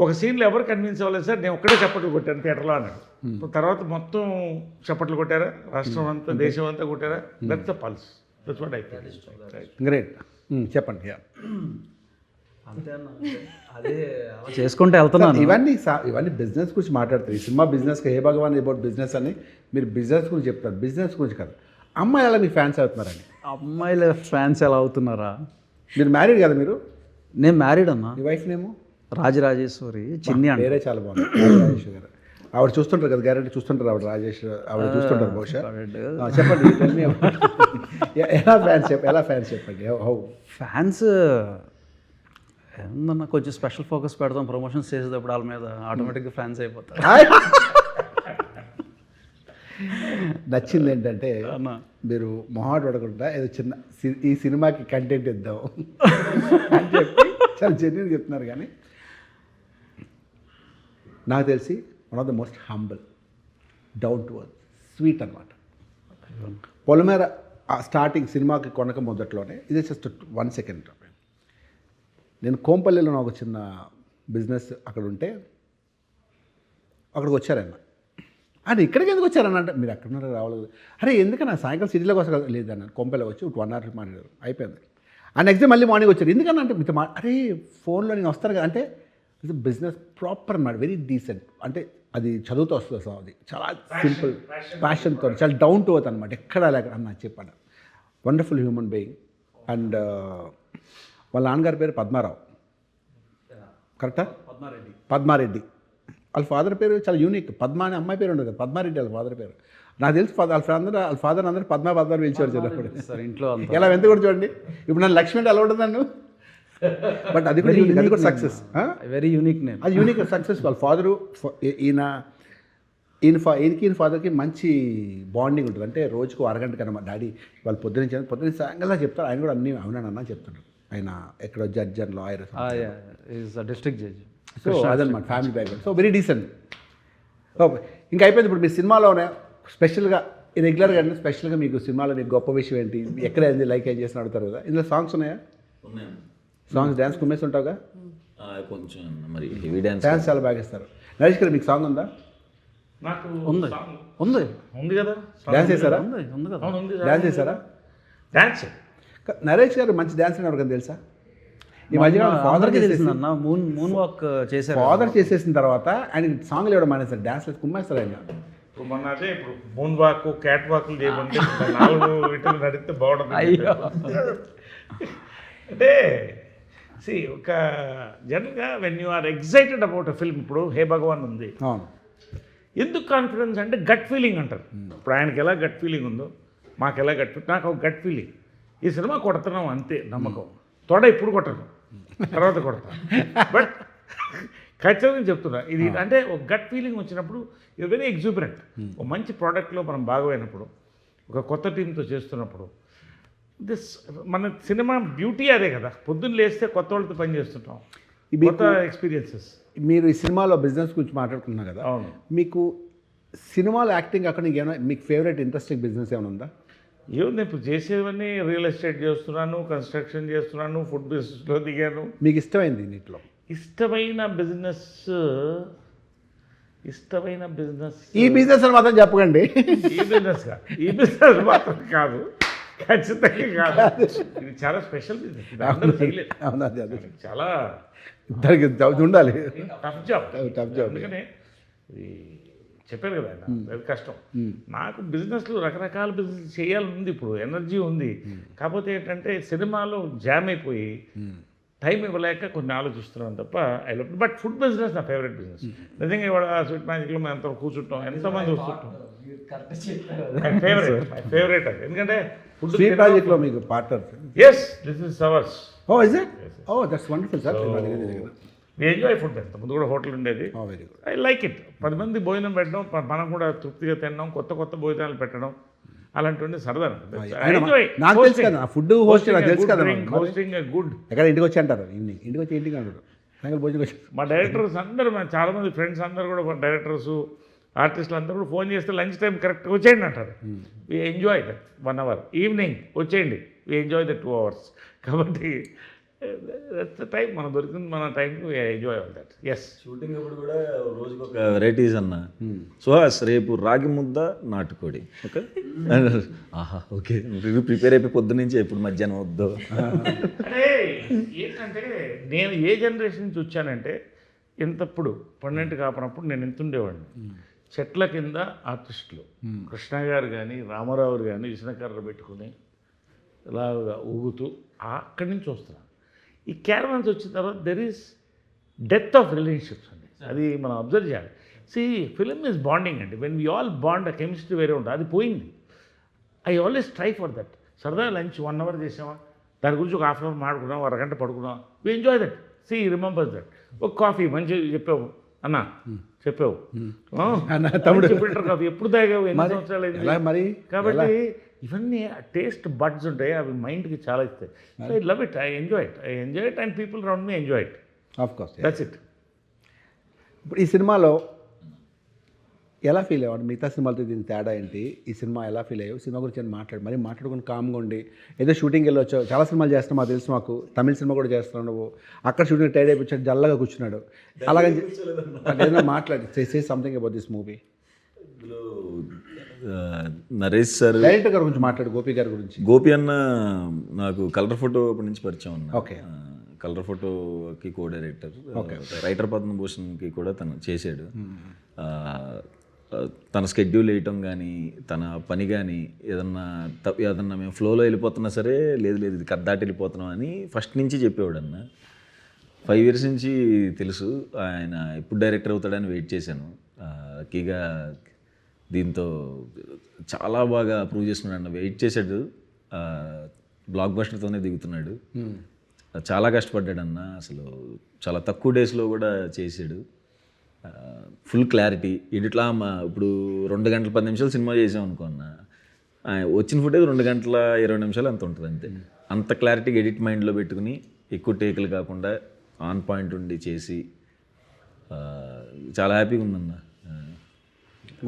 ఒక సీన్లో ఎవరు కన్విన్స్ అవ్వలేదు సార్, నేను ఒక్కడే చప్పట్లు కొట్టాను థియేటర్లో అన్నాడు. తర్వాత మొత్తం చప్పట్లు కొట్టారా, రాష్ట్రం అంతా దేశం అంతా కొట్టారా, that's the pulse. That's what I think. Great. చెప్పండి. అదే చేసుకుంటే వెళ్తున్నాను. ఇవన్నీ బిజినెస్ గురించి మాట్లాడతారు. ఈ సినిమా బిజినెస్కి ఏ భగవాన్ అబౌట్ బిజినెస్ అని మీరు బిజినెస్ గురించి చెప్తారు, బిజినెస్ గురించి కాదు. అమ్మాయిలు అలా మీ ఫ్యాన్స్ అవుతున్నారని. అమ్మాయిల ఫ్యాన్స్ ఎలా అవుతున్నారా? మీరు మ్యారీడ్ కదా మీరు? నేను మ్యారీడ్ అన్నా. మీ వైఫ్ నేమో రాజరాజేశ్వరి చిన్ని అంటే వేరే చాలా బాగుంది. రాజేశ్వరి గారు ఆవిడ చూస్తుంటారు కదా, గ్యారెంటీ చూస్తుంటారు ఆవిడ ఆవిడ చూస్తుంటారు బహుశా. చెప్పండి ఎలా ఫ్యాన్స్ చెప్పండి. హౌ ఫ్యాన్స్ ఏమన్నా కొంచెం స్పెషల్ ఫోకస్ పెడతాం ప్రమోషన్స్ చేసేటప్పుడు వాళ్ళ మీద, ఆటోమేటిక్గా ఫ్యాన్స్ అయిపోతారు. నచ్చింది ఏంటంటే మీరు మొహాట్ పడకుండా ఏదో చిన్న ఈ సినిమాకి కంటెంట్ ఇద్దాం అని చెప్పి చాలా జెన్యూన్ చెప్తున్నారు. కానీ నాకు తెలిసి one of the most humble, down to earth, sweet అనమాట. పొలిమేర స్టార్టింగ్ సినిమాకి కొనక మొదట్లోనే ఇది జస్ట్ 1 సెకండ్ నేను కోంపల్లిలో నాకు చిన్న బిజినెస్ అక్కడ ఉంటే అక్కడికి వచ్చారన్న. అంటే ఇక్కడికి ఎందుకు వచ్చారన్న అంటే మీరు అక్కడ ఉన్నారు రావలేదు. అరే ఎందుకన్నా సాయంకాలం సిటీలోకి వస్తారు కదా. లేదన్న కోంపల్లి వచ్చి 1 hour మాట్లాడారు అయిపోయింది. ఆ నెక్స్ట్ డే మళ్ళీ మార్నింగ్ వచ్చారు. ఎందుకన్నా అంటే మీతో అరే ఫోన్లో నేను వస్తాను కదా అంటే ఇది బిజినెస్ ప్రాపర్ అన్నమాట, వెరీ డీసెంట్. అంటే అది చదువుతూ వస్తుంది సార్, అది చాలా సింపుల్ ప్యాషన్తో చాలా డౌన్ టు ఎర్త్ అనమాట. ఎక్కడ లేక అన్న చెప్పాను. Wonderful human being. అండ్ వాళ్ళ నాన్నగారి పేరు పద్మారావు, కరెక్టా? పద్మారెడ్డి. వాళ్ళ ఫాదర్ పేరు చాలా యూనిక్. పద్మ అనే అమ్మాయి పేరు ఉండదు కదా, పద్మారెడ్డి వాళ్ళ ఫాదర్ పేరు. నాకు తెలిసి వాళ్ళ ఫాదర్ అందరూ పద్మ పిలిచేవారు చిన్నప్పుడు. సార్ ఇంట్లో ఎలా ఎంత కూడా చూడండి. ఇప్పుడు నన్ను లక్ష్మి అంటే అలా ఉంటుంది నన్ను. బట్ అది కూడా unique, అది కూడా సక్సెస్. Very unique name. అది యూనిక్ సక్సెస్. వాళ్ళ ఫాదరు ఈయన ఫాదర్కి మంచి బాండింగ్ ఉంటుంది. అంటే రోజుకు అరగంట కన్నా డాడీ వాళ్ళు పొద్దున్న సాయంకాలం చెప్తారు. ఆయన కూడా అన్నీ అవునానన్నా చెప్తాడు. ఆయన ఎక్కడో judge and lawyer, district judge. So అదనమాట family background. So very decent. ఇంకా అయిపోయింది. ఇప్పుడు మీ సినిమాలోనే స్పెషల్గా రెగ్యులర్గా స్పెషల్గా మీకు సినిమాలో మీకు గొప్ప విషయం ఏంటి, ఎక్కడ ఏంది లైక్ ఏం చేసిన అడుగుతారు కదా. ఇందులో సాంగ్స్ ఉన్నాయా? సాంగ్స్ డ్యాన్స్ కుమ్మేసి ఉంటావుగా కొంచెం మరి హెవీ డ్యాన్స్ చాలా బాగా ఇస్తారు. నరేష్ గారు మీకు సాంగ్ ఉందా? నాకు ఉంది కదా. డ్యాన్స్ చేశారా? ఉంది కదా. డ్యాన్స్ చేశారా? డాన్స్ నరేష్ గారు మంచి డ్యాన్స్ అని ఎవరికైనా తెలుసా? ఈ మధ్య ఫాదర్కి తెలిసిందన్న మూన్ వాక్ చేశారు. ఫాదర్ చేసేసిన తర్వాత ఆయన సాంగ్లు ఇవ్వడం మానేస్తారు, డ్యాన్స్ కుమ్మేస్తారు ఆయన. ఇప్పుడు మొన్న అదే ఇప్పుడు మూన్ వాక్ క్యాట్ వాక్లు చేయమంటే 4 ఇటులు నడిస్తే బాగుంటుంది. అంటే ఒక జనరల్గా when you are excited about a film, ఇప్పుడు హే భగవాన్ ఉంది, అవును. ఎందుకు కాన్ఫిడెన్స్ అంటే గట్ ఫీలింగ్ అంటారు. ఇప్పుడు ఆయనకి ఎలా గట్ ఫీలింగ్ ఉందో మాకు ఎలా గట్ ఫీలింగ్, నాకు ఒక గట్ ఫీలింగ్. ఈ సినిమా కొడుతున్నాం అంతే నమ్మకం. తోడ ఇప్పుడు కొట్టను, తర్వాత కొడతాను. బట్ ఖచ్చితంగా చెప్తున్నా ఇది అంటే ఒక గట్ ఫీలింగ్ వచ్చినప్పుడు ఇది వెరీ ఎగ్జూబరెంట్. ఒక మంచి ప్రోడక్ట్లో మనం బాగోయినప్పుడు, ఒక కొత్త టీంతో చేస్తున్నప్పుడు, మన సినిమా బ్యూటీ అదే కదా. పొద్దున్న లేస్తే కొత్త వాళ్ళతో పని చేస్తుంటాం, కొత్త ఎక్స్పీరియన్సెస్. మీరు ఈ సినిమాలో బిజినెస్ గురించి మాట్లాడుకున్నారు కదా, అవును. మీకు సినిమాలో యాక్టింగ్ అక్కడ ఏమైనా మీకు ఫేవరెట్ ఇంట్రెస్టింగ్ బిజినెస్ ఏమైనా ఉందా? ఏముంది ఇప్పుడు చేసేవన్నీ రియల్ ఎస్టేట్ చేస్తున్నాను, కన్స్ట్రక్షన్ చేస్తున్నాను, ఫుడ్ బిజినెస్లో దిగాను. మీకు ఇష్టమైంది నీటిలో? ఇష్టమైన బిజినెస్ ఈ బిజినెస్ అని మాత్రం చెప్పకండి. ఈ బిజినెస్ మాత్రం కాదు, ఖచ్చితంగా కాదు. ఇది చాలా స్పెషల్ బిజినెస్, ఇది అందరూ చేయలేదు. చాలా ఉండాలి, టఫ్ జాబ్. Tough job. అందుకనే చెప్పారు కదా ఆయన, అది కష్టం. నాకు బిజినెస్లో రకరకాల బిజినెస్ చేయాలని ఉంది, ఇప్పుడు ఎనర్జీ ఉంది. కాకపోతే ఏంటంటే సినిమాలో జామ్ అయిపోయి టైం ఇవ్వలేక కొన్ని ఆలోచిస్తున్నాను తప్ప I love. But food business నా ఫేవరెట్ బిజినెస్. నిజంగా ఇవాళ స్వీట్ మ్యాజిక్లో మేము ఎంత కూర్చుంటాం, ఎంతమంది వస్తుంటాం. మై ఫేవరెట్ అది. ఎందుకంటే ఫుడ్ స్వీట్ మ్యాజిక్లో మీకు partner? Yes, this is ours. Oh is it? Oh that's wonderful sir. We enjoy food. ఎంత ముందు కూడా హోటల్ ఉండేది. Very good. I like it. 10 మంది భోజనం పెట్టడం, మనం కూడా తృప్తిగా తినడం, కొత్త భోజనాలు పెట్టడం, అలాంటివన్నీ సరదా. నాకు తెలుసు కదా ఫుడ్ హోస్ట్, నాకు తెలుసు కదా. Hosting good. ఎక్కడ ఇంటికి వచ్చి అంటారు, ఇంటికి వచ్చి ఇంటికి అంటారు, సాయంకాలం భోజనం వచ్చి. మా డైరెక్టర్స్ అందరూ, చాలామంది ఫ్రెండ్స్ అందరూ కూడా, డైరెక్టర్స్ ఆర్టిస్టులు అందరూ కూడా ఫోన్ చేస్తే లంచ్ టైం కరెక్ట్గా వచ్చేయండి అంటారు. We enjoy that 1 hour. Evening వచ్చేయండి, వి ఎంజాయ్ దట్ 2 hours. కాబట్టి దట్స్ ద టైం, మనం దొరికింది మన టైంకి enjoy all that. Yes, shooting అప్పుడు కూడా రోజుకి ఒక వెరైటీస్ అన్న. సుహాస్ రేపు రాగి ముద్ద నాటుకోడి, ఓకే ఆహా ఓకే ప్రిపేర్ అయిపోయి పొద్దు నుంచి ఎప్పుడు మధ్యాహ్నం వద్దు. అంటే ఏంటంటే నేను ఏ జనరేషన్ నుంచి వచ్చానంటే, ఇంతప్పుడు 12 కాపనప్పుడు నేను ఎంత ఉండేవాడిని. చెట్ల కింద ఆర్టిస్టులు కృష్ణ గారు కానీ రామారావు కానీ విష్ణుకర్ర పెట్టుకుని ఇలాగా ఊగుతూ అక్కడి నుంచి వస్తున్నాను. ఈ క్యారవాన్స్ వచ్చిన తర్వాత there is death of relationships అండి. అది మనం అబ్జర్వ్ చేయాలి. ఫిలిం ఈజ్ బాండింగ్ అండి. వెన్ వీ ఆల్ బాండ్, ఆ కెమిస్ట్రీ వేరే ఉంటుంది. అది పోయింది. I always try for that. సరదాగా లంచ్ 1 hour చేసామా, దాని గురించి ఒక 1/2 hour మాడుకున్నాం, 1 గంట పడుకున్నాం. We enjoy that. Remembers that. ఒక కాఫీ మంచిగా చెప్పావు అన్న, చెప్పావు తమ్ముడు, ఫిల్టర్ కాఫీ ఎప్పుడు తాగావు, ఎన్ని సంవత్సరాలు అయింది. కాబట్టి ఇవన్నీ టేస్ట్ బడ్స్ ఉంటాయి, అవి మైండ్కి చాలా ఇస్తాయి. So I love it, I enjoy it and people around me enjoy it. Of course, that's it. ఇప్పుడు ఈ సినిమాలో ఎలా ఫీల్ అయ్యాడు? మిగతా సినిమాలతో దీనికి తేడా ఏంటి? ఈ సినిమా ఎలా ఫీల్ అయ్యావు? సినిమా గురించి అని మరి మాట్లాడుకుని కామ్గా ఉండి ఏదో షూటింగ్కి వెళ్ళొచ్చావు. చాలా సినిమాలు చేస్తున్నావు మాకు తెలుసు, మాకు తమిళ సినిమా కూడా చేస్తున్నావు నువ్వు. అక్కడ షూటింగ్ టైడ్ అయిపోయాడు, జల్లగా కూర్చున్నాడు. అలాగని ఏదైనా మాట్లాడి say something about this movie. ఇందులో నరేష్ సార్, డైరెక్టర్ గారి గురించి మాట్లాడు, గోపి గారి గురించి. గోపి అన్న నాకు కలర్ ఫోటో అప్పటి నుంచి పరిచయం అన్న. ఓకే. కలర్ ఫోటోకి కో డైరెక్టర్, రైటర్ పద్మభూషణ్కి కూడా తను చేశాడు. తన స్కెడ్యూల్ వేయటం కానీ, తన పని కానీ, ఏదన్నా మేము ఫ్లోలో వెళ్ళిపోతున్నా సరే, లేదు ఇది కథ దాటి వెళ్ళిపోతున్నాం అని ఫస్ట్ నుంచి చెప్పేవాడు అన్న. 5 years నుంచి తెలుసు ఆయన ఎప్పుడు డైరెక్టర్ అవుతాడని వెయిట్ చేశాను. లక్కీగా దీంతో చాలా బాగా ప్రూవ్ చేసుకున్నాడు అన్న. వెయిట్ చేశాడు, బ్లాక్ బస్టర్తోనే దిగుతున్నాడు. చాలా కష్టపడ్డాడు అన్న. అసలు చాలా తక్కువ డేస్లో కూడా చేసాడు. ఫుల్ క్లారిటీ ఎడిట్లా. ఇప్పుడు 2 గంటల 10 నిమిషాలు సినిమా చేసాం అనుకో అన్న, వచ్చిన ఫుటేజ్ 2 గంటల 20 నిమిషాలు అంత ఉంటుంది అంతే. అంత క్లారిటీగా ఎడిట్ మైండ్లో పెట్టుకుని ఎక్కువ టేకులు కాకుండా ఆన్ పాయింట్ ఉండి చేసి చాలా హ్యాపీగా ఉందన్న.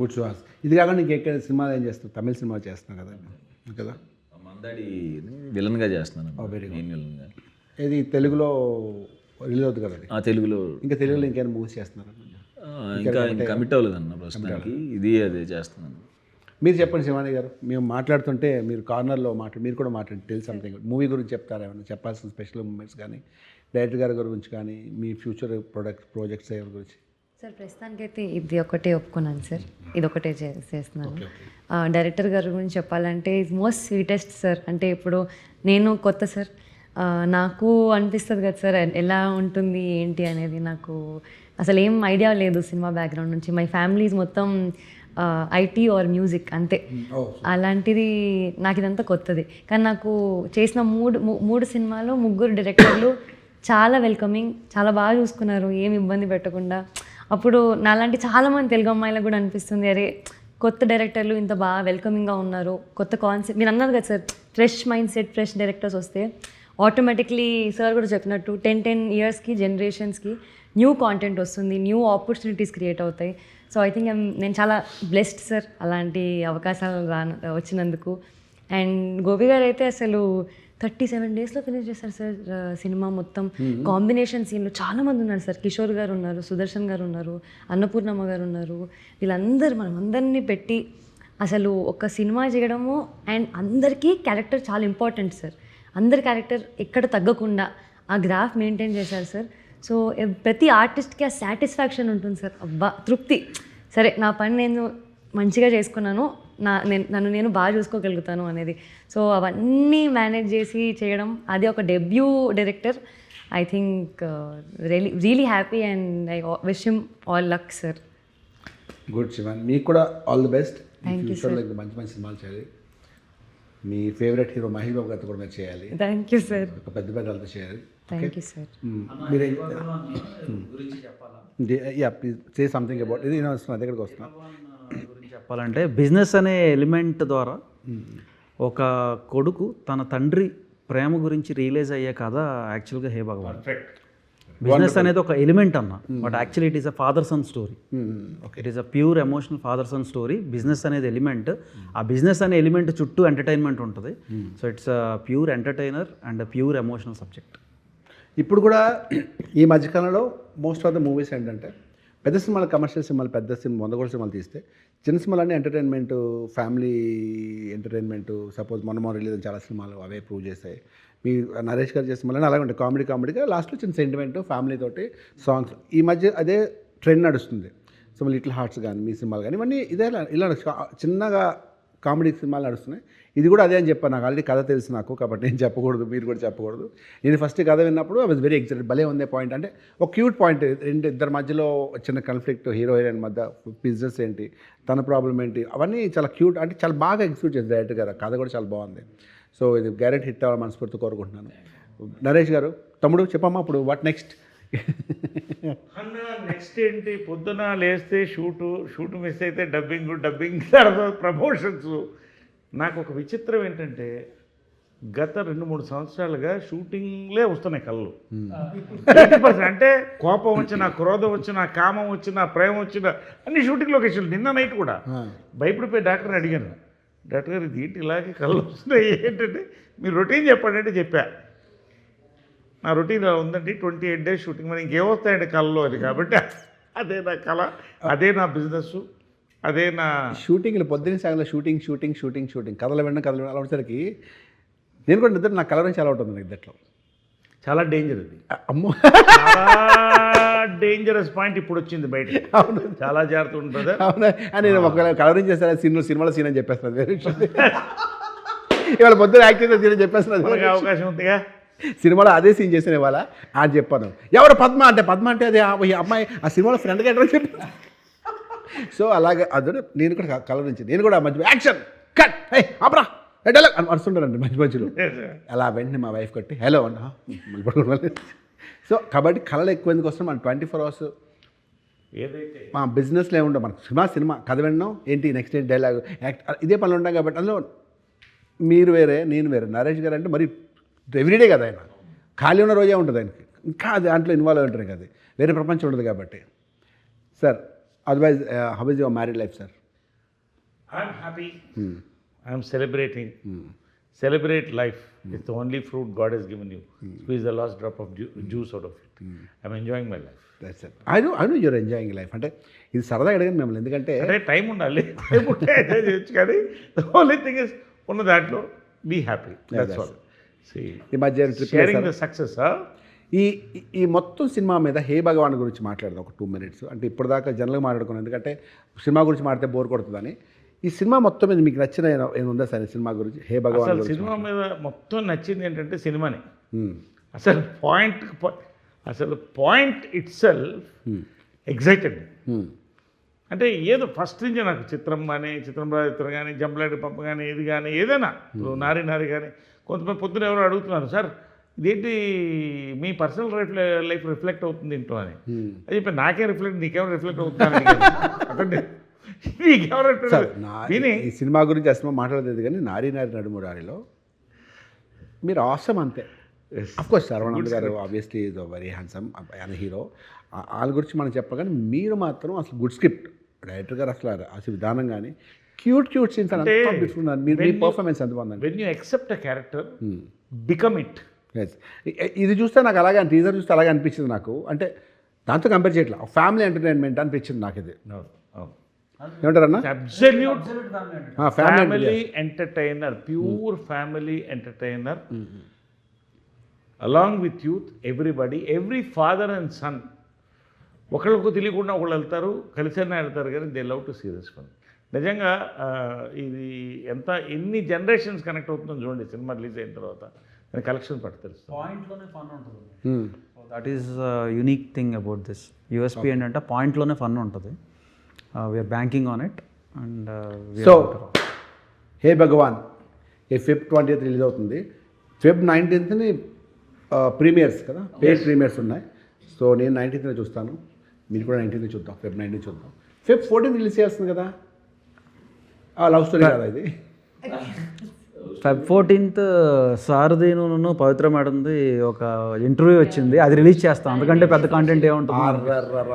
గుడ్ సుహాస్. ఇది కాకుండా ఇంకెక్కడ సినిమాలు ఏం చేస్తావు? తమిళ సినిమా చేస్తున్నావు కదా? మందాడి విలన్గా చేస్తున్నాను, మెయిన్ విలన్గా. ఇది తెలుగులో రిలీజ్ అవుతుంది కదా? తెలుగులో. ఇంకా తెలుగులో ఇంకేమైనా మూవీస్ చేస్తున్నారు? ఇంకా కమిట్ అవ్వలేదన్న ప్రస్తుతానికి. ఇది అదే చేస్తున్నాను. మీరు చెప్పండి శివాని గారు, మేము మాట్లాడుతుంటే మీరు కార్నర్లో మీరు కూడా మాట్లాడి తెలుసు సంథింగ్ మూవీ గురించి చెప్తారా? ఏమైనా చెప్పాల్సిన స్పెషల్ మూమెంట్స్ కానీ, డైరెక్టర్ గారి గురించి కానీ, మీ ఫ్యూచర్ ప్రాజెక్ట్స్ ఎవరి గురించి? సార్ ప్రస్తుతానికైతే ఇది ఒకటే ఒప్పుకున్నాను సార్, ఇది ఒకటే చేస్తున్నాను. డైరెక్టర్ గారి గురించి చెప్పాలంటే ఈజ్ మోస్ట్ స్వీటెస్ట్ సార్. అంటే ఇప్పుడు నేను కొత్త సార్, నాకు అనిపిస్తుంది కదా సార్ ఎలా ఉంటుంది ఏంటి అనేది. నాకు అసలు ఏం ఐడియా లేదు సినిమా బ్యాక్గ్రౌండ్ నుంచి. మై ఫ్యామిలీస్ మొత్తం ఐటీ ఆర్ మ్యూజిక్ అంతే. అలాంటిది నాకు ఇదంతా కొత్తది. కానీ నాకు చేసిన మూడు సినిమాలు 3 డైరెక్టర్లు చాలా వెల్కమింగ్, చాలా బాగా చూసుకున్నారు, ఏమి ఇబ్బంది పెట్టకుండా. అప్పుడు నాలాంటి చాలామంది తెలుగు అమ్మాయిలకు కూడా అనిపిస్తుంది, అరే కొత్త డైరెక్టర్లు ఇంత బాగా వెల్కమింగ్గా ఉన్నారు, కొత్త కాన్సెప్ట్. మీరు అన్నారు కదా sir, fresh mind set, fresh directors వస్తే ఆటోమేటిక్లీ సార్ కూడా చెప్పినట్టు 10 yearsకి జనరేషన్స్కి న్యూ కాంటెంట్ వస్తుంది, న్యూ ఆపర్చునిటీస్ క్రియేట్ అవుతాయి. సో ఐ థింక్ నేను చాలా బ్లెస్డ్ సార్ అలాంటి అవకాశాలు వచ్చినందుకు. అండ్ గోపి గారు అయితే అసలు 37 daysలో ఫినిష్ చేస్తారు సార్ సినిమా మొత్తం. కాంబినేషన్ సీన్లు చాలామంది ఉన్నారు సార్. కిషోర్ గారు ఉన్నారు, సుదర్శన్ గారు ఉన్నారు, అన్నపూర్ణమ్మ గారు ఉన్నారు. వీళ్ళందరూ మనం అందరినీ పెట్టి అసలు ఒక సినిమా చేయడము. అండ్ అందరికీ క్యారెక్టర్ చాలా ఇంపార్టెంట్ సార్. అందరి క్యారెక్టర్ ఎక్కడ తగ్గకుండా ఆ గ్రాఫ్ మెయింటైన్ చేశారు సార్. సో ప్రతి ఆర్టిస్ట్కి ఆ సాటిస్ఫాక్షన్ ఉంటుంది సార్, అబ్బా తృప్తి, సరే నా పని నేను మంచిగా చేసుకున్నాను, నన్ను నేను బాగా చూసుకోగలుగుతాను అనేది. సో అవన్నీ మేనేజ్ చేసి చేయడం, అది ఒక debut director. I think really happy and I wish him all luck sir. Good Shivan, మీకు కూడా all the best. Thank you ఫ్యూచర్లో ఇంకా మంచి మంచి సినిమాలు చేయాలి. మీ ఫేవరెట్ హీరో మహేష్ బాబు గారితో కూడా మీరు చేయాలి. Thank you sir. ఒక పెద్ద వాళ్ళతో చేయాలి. Thank you sir. మీరు గురించి చెప్పాలా? Yeah please say something about ఇది. వస్తున్నా దగ్గరికి వస్తున్నా. గురించి చెప్పాలంటే బిజినెస్ అనే ఎలిమెంట్ ద్వారా ఒక కొడుకు తన తండ్రి ప్రేమ గురించి రియలైజ్ అయ్యే కథ యాక్చువల్గా హే భగవాన్. బిజినెస్ అనేది ఒక ఎలిమెంట్ అన్న, but actually it is a father son story. It is a pure emotional father son story. Business అనేది ఎలిమెంట్, ఆ బిజినెస్ అనే ఎలిమెంట్ చుట్టూ ఎంటర్టైన్మెంట్ ఉంటుంది. So it's a pure entertainer and pure emotional subject. ఇప్పుడు కూడా ఈ మధ్యకాలంలో మోస్ట్ ఆఫ్ ద మూవీస్ ఏంటంటే పెద్ద సినిమాలు, కమర్షియల్ సినిమాలు, పెద్ద సినిమా 100 కోట్ల సినిమాలు తీస్తే చిన్న సినిమాలన్నీ ఎంటర్టైన్మెంటు, ఫ్యామిలీ ఎంటర్టైన్మెంటు. సపోజ్ మొన్న రిలీజ్ చాలా సినిమాలు అవే ప్రూవ్ చేస్తాయి. మీ నరేష్ గారు చేసిన మళ్ళీ అలాగే ఉంటాయి, కామెడీగా లాస్ట్లో చిన్న సెంటిమెంట్, ఫ్యామిలీ తోటి సాంగ్స్. ఈ మధ్య అదే ట్రెండ్ నడుస్తుంది. సో లిటిల్ హార్ట్స్ కానీ మీ సినిమాలు కానీ ఇవన్నీ ఇదే ఇలా చిన్నగా కామెడీ సినిమాలు నడుస్తున్నాయి. ఇది కూడా అదే అని చెప్పాను. నాకు ఆల్రెడీ కథ తెలుసు నాకు, కాబట్టి నేను చెప్పకూడదు, మీరు కూడా చెప్పకూడదు. నేను ఫస్ట్ కథ విన్నప్పుడు ఐ వాజ్ వెరీ ఎక్సైటెడ్. భలే ఉందే పాయింట్, అంటే ఒక క్యూట్ పాయింట్. ఇద్దరి మధ్యలో చిన్న కాన్ఫ్లిక్ట్, హీరో హీరోయిన్ మధ్య, బిజినెస్ ఏంటి, తన ప్రాబ్లం ఏంటి, అవన్నీ చాలా క్యూట్, అంటే చాలా బాగా ఎగ్జిక్యూట్ చేసింది డైరెక్టర్ గారు. కథ కూడా చాలా బాగుంది. సో ఇది గ్యారెంటీ హిట్ అవ్వాలి మనస్ఫూర్తి కోరుకుంటున్నాను. నరేష్ గారు, తమ్ముడు చెప్పమ్మా ఇప్పుడు వాట్ నెక్స్ట్? అన్న నెక్స్ట్ ఏంటి? పొద్దున లేస్తే షూట్ మిస్ అయితే డబ్బింగ్ తర్వాత ప్రమోషన్స్. నాకు ఒక విచిత్రం ఏంటంటే గత 2-3 సంవత్సరాలుగా షూటింగ్లే వస్తున్నాయి కళ్ళు 80%. అంటే కోపం వచ్చినా, క్రోధం వచ్చినా, కామం వచ్చినా, ప్రేమ వచ్చినా అన్ని షూటింగ్ లొకేషన్లు. నిన్న నైట్ కూడా భయపడిపోయి డాక్టర్ని అడిగాను, డాక్టర్ గారు ఇది ఏంటి ఇలాగే కళ్ళు వస్తున్నాయి ఏంటంటే మీరు రొటీన్ చెప్పండి అంటే చెప్పా. నా రొటీన్ అలా ఉందండి, 28 days షూటింగ్, మరి ఇంకేమొస్తాయండి కళ్ళలో అది. కాబట్టి అదే నా కళ, అదే నా బిజినెస్, అదే నా షూటింగ్లు పొద్దున్న సాగంలో షూటింగ్ కథలు వినడం అలా వచ్చేసరికి నేను కూడా నిద్ర నా కళ నుంచి అలా ఉంటుంది నిద్రలో. చాలా డేంజర్ అది. అమ్మో చాలా డేంజరస్ పాయింట్ ఇప్పుడు వచ్చింది బయట. అవును చాలా జాగ్రత్త ఉంటుంది. అవునా నేను ఒకవేళ కలరింగ్ చేస్తాను సినిమాలో సీన్ అని చెప్పేస్తున్నాను వేరే విషయం. ఇవాళ పొద్దున యాక్టింగ్ సీన్ అని చెప్పేస్తున్నాను. మనకి అవకాశం ఉందిగా. సినిమాలో అదే సీన్ చేసిన ఇవాళ అని చెప్పాను. ఎవరు పద్మ అంటే అది ఈ అమ్మాయి ఆ సినిమాలో ఫ్రెండ్గా ఎట్లా చెప్పాను. సో అలాగే అదే నేను కూడా కలరించి నేను కూడా మధ్య యాక్షన్ కట్ అబ్రా డైలాగ్ అని వస్తుంటానండి మధ్యలో. అలా వెంటనే మా వైఫ్ కట్టి హలో అన్నా. సో కాబట్టి కళలు ఎక్కువ ఎందుకు వస్తున్నాం, మన 24 hours ఏదైతే మా బిజినెస్లో ఏముండవు. మనకు సినిమా కథ వినడం ఏంటి, నెక్స్ట్ ఏంటి డైలాగ్, యాక్ట్, ఇదే పనులు ఉంటాం. కాబట్టి అందులో మీరు వేరే నేను వేరే. నరేష్ గారు అంటే మరి ఎవ్రీడే కదా ఆయన, ఖాళీ ఉన్న రోజే ఉంటుంది ఆయనకి, ఇంకా అది దాంట్లో ఇన్వాల్వ్ ఉంటారు కదా, వేరే ప్రపంచం ఉంటుంది కాబట్టి. Sir otherwise how is your married life sir? I'm happy, I'm celebrating. Celebrate life. It's the only fruit God has given you. Squeeze the last drop of juice out of it. I'm enjoying my life. That's it. I know your enjoying life. అంటే ఇది సరదాగా అడిగాను మిమ్మల్ని, ఎందుకంటే అంటే టైం ఉండాలి, టైం ఉంటే ఎంజాయ్ చేయొచ్చు. కానీ ద ఓన్లీ థింగ్ ఇస్ ఉన్న దాంట్లో బీ హ్యాపీ. That's all. ఈ మధ్య షేరింగ్ ద సక్సెస్. ఈ మొత్తం సినిమా మీద హే భగవాన్ గురించి మాట్లాడదాం ఒక 2 minutes. అంటే ఇప్పటిదాకా జనరల్గా మాట్లాడుకున్నాను, ఎందుకంటే సినిమా గురించి మాట్లాడితే బోర్ కొడుతుందని. ఈ సినిమా మొత్తం మీద మీకు నచ్చిన ఏముందా సార్ సినిమా గురించి? హే భగవాన్ అసలు సినిమా మీద మొత్తం నచ్చింది ఏంటంటే సినిమాని అసలు పాయింట్ ఇట్ సెల్ఫ్ ఎగ్జైటెడ్. అంటే ఏదో ఫస్ట్ నుంచి నాకు చిత్రం కానీ, చిత్రం కానీ, జంపలాడి పంప కానీ, ఇది కానీ ఏదైనా నారి కానీ, కొంతమంది పొద్దున ఎవరో అడుగుతున్నారు, సార్ ఇదేంటి మీ పర్సనల్ లైఫ్ రిఫ్లెక్ట్ అవుతుంది ఇంట్లో అని. అది చెప్పి నాకే నీకేమో రిఫ్లెక్ట్ అవుతుంది అతన్ని. ఈ సినిమా గురించి అసలు మాట్లాడలేదు కానీ నారీ నడుమురారిలో మీరు ఆసమ్ అంతే. అఫ్కోర్స్ శరవణ్ గారు ఆబ్వియస్లీ ఈజ్ వెరీ హ్యాండ్సమ్ ఆయన హీరో, వాళ్ళ గురించి మనం చెప్పగానే మీరు మాత్రం అసలు గుడ్ స్క్రిప్ట్ డైరెక్టర్ గారు అసలు విధానం కానీ క్యూట్ సీన్స్ అని మీ పర్ఫార్మెన్స్ ఎంత బాగుందండి. When you accept a character become it. ఇది చూస్తే నాకు అలాగే టీజర్ చూస్తే అలాగే అనిపించింది నాకు. అంటే దాంతో కంపేర్ చేయట్లా, ఫ్యామిలీ ఎంటర్టైన్మెంట్ అనిపించింది నాకు ఇది. ఏమంటారన్నా? Absolute family entertainer, pure family entertainer along with youth, everybody, every father and son ఒకళ్ళకు తెలియకుండా ఒకళ్ళు వెళ్తారు, కలిసైనా వెళ్తారు, కానీ they love to see this one. నిజంగా ఇది ఎన్ని జనరేషన్స్ కనెక్ట్ అవుతుందో చూడండి సినిమా రిలీజ్ అయిన తర్వాత. కలెక్షన్ పట్టు తెలుస్తుంది, పాయింట్లోనే ఫన్ ఉంటుంది. That is unique thing about this. USP ఏంటంటే పాయింట్లోనే ఫన్ ఉంటుంది. We are banking on it. And so Hey Bhagavan Feb 20th release అవుతుంది. Feb 19th ప్రీమియర్స్ కదా, పేడ్ ప్రీమియర్స్ ఉన్నాయి. సో నేను 19th చూస్తాను, మీరు కూడా 19th చూద్దాం, Feb 19th చూద్దాం. Feb 14th రిలీజ్ చేస్తుంది కదా, లవ్ స్టోరీ కదా ఇది. Feb 14th సారథీను పవిత్ర మేడంది ఒక ఇంటర్వ్యూ వచ్చింది, అది రిలీజ్ చేస్తాం. అందుకంటే పెద్ద కాంటెంట్ ఏముంటుంది.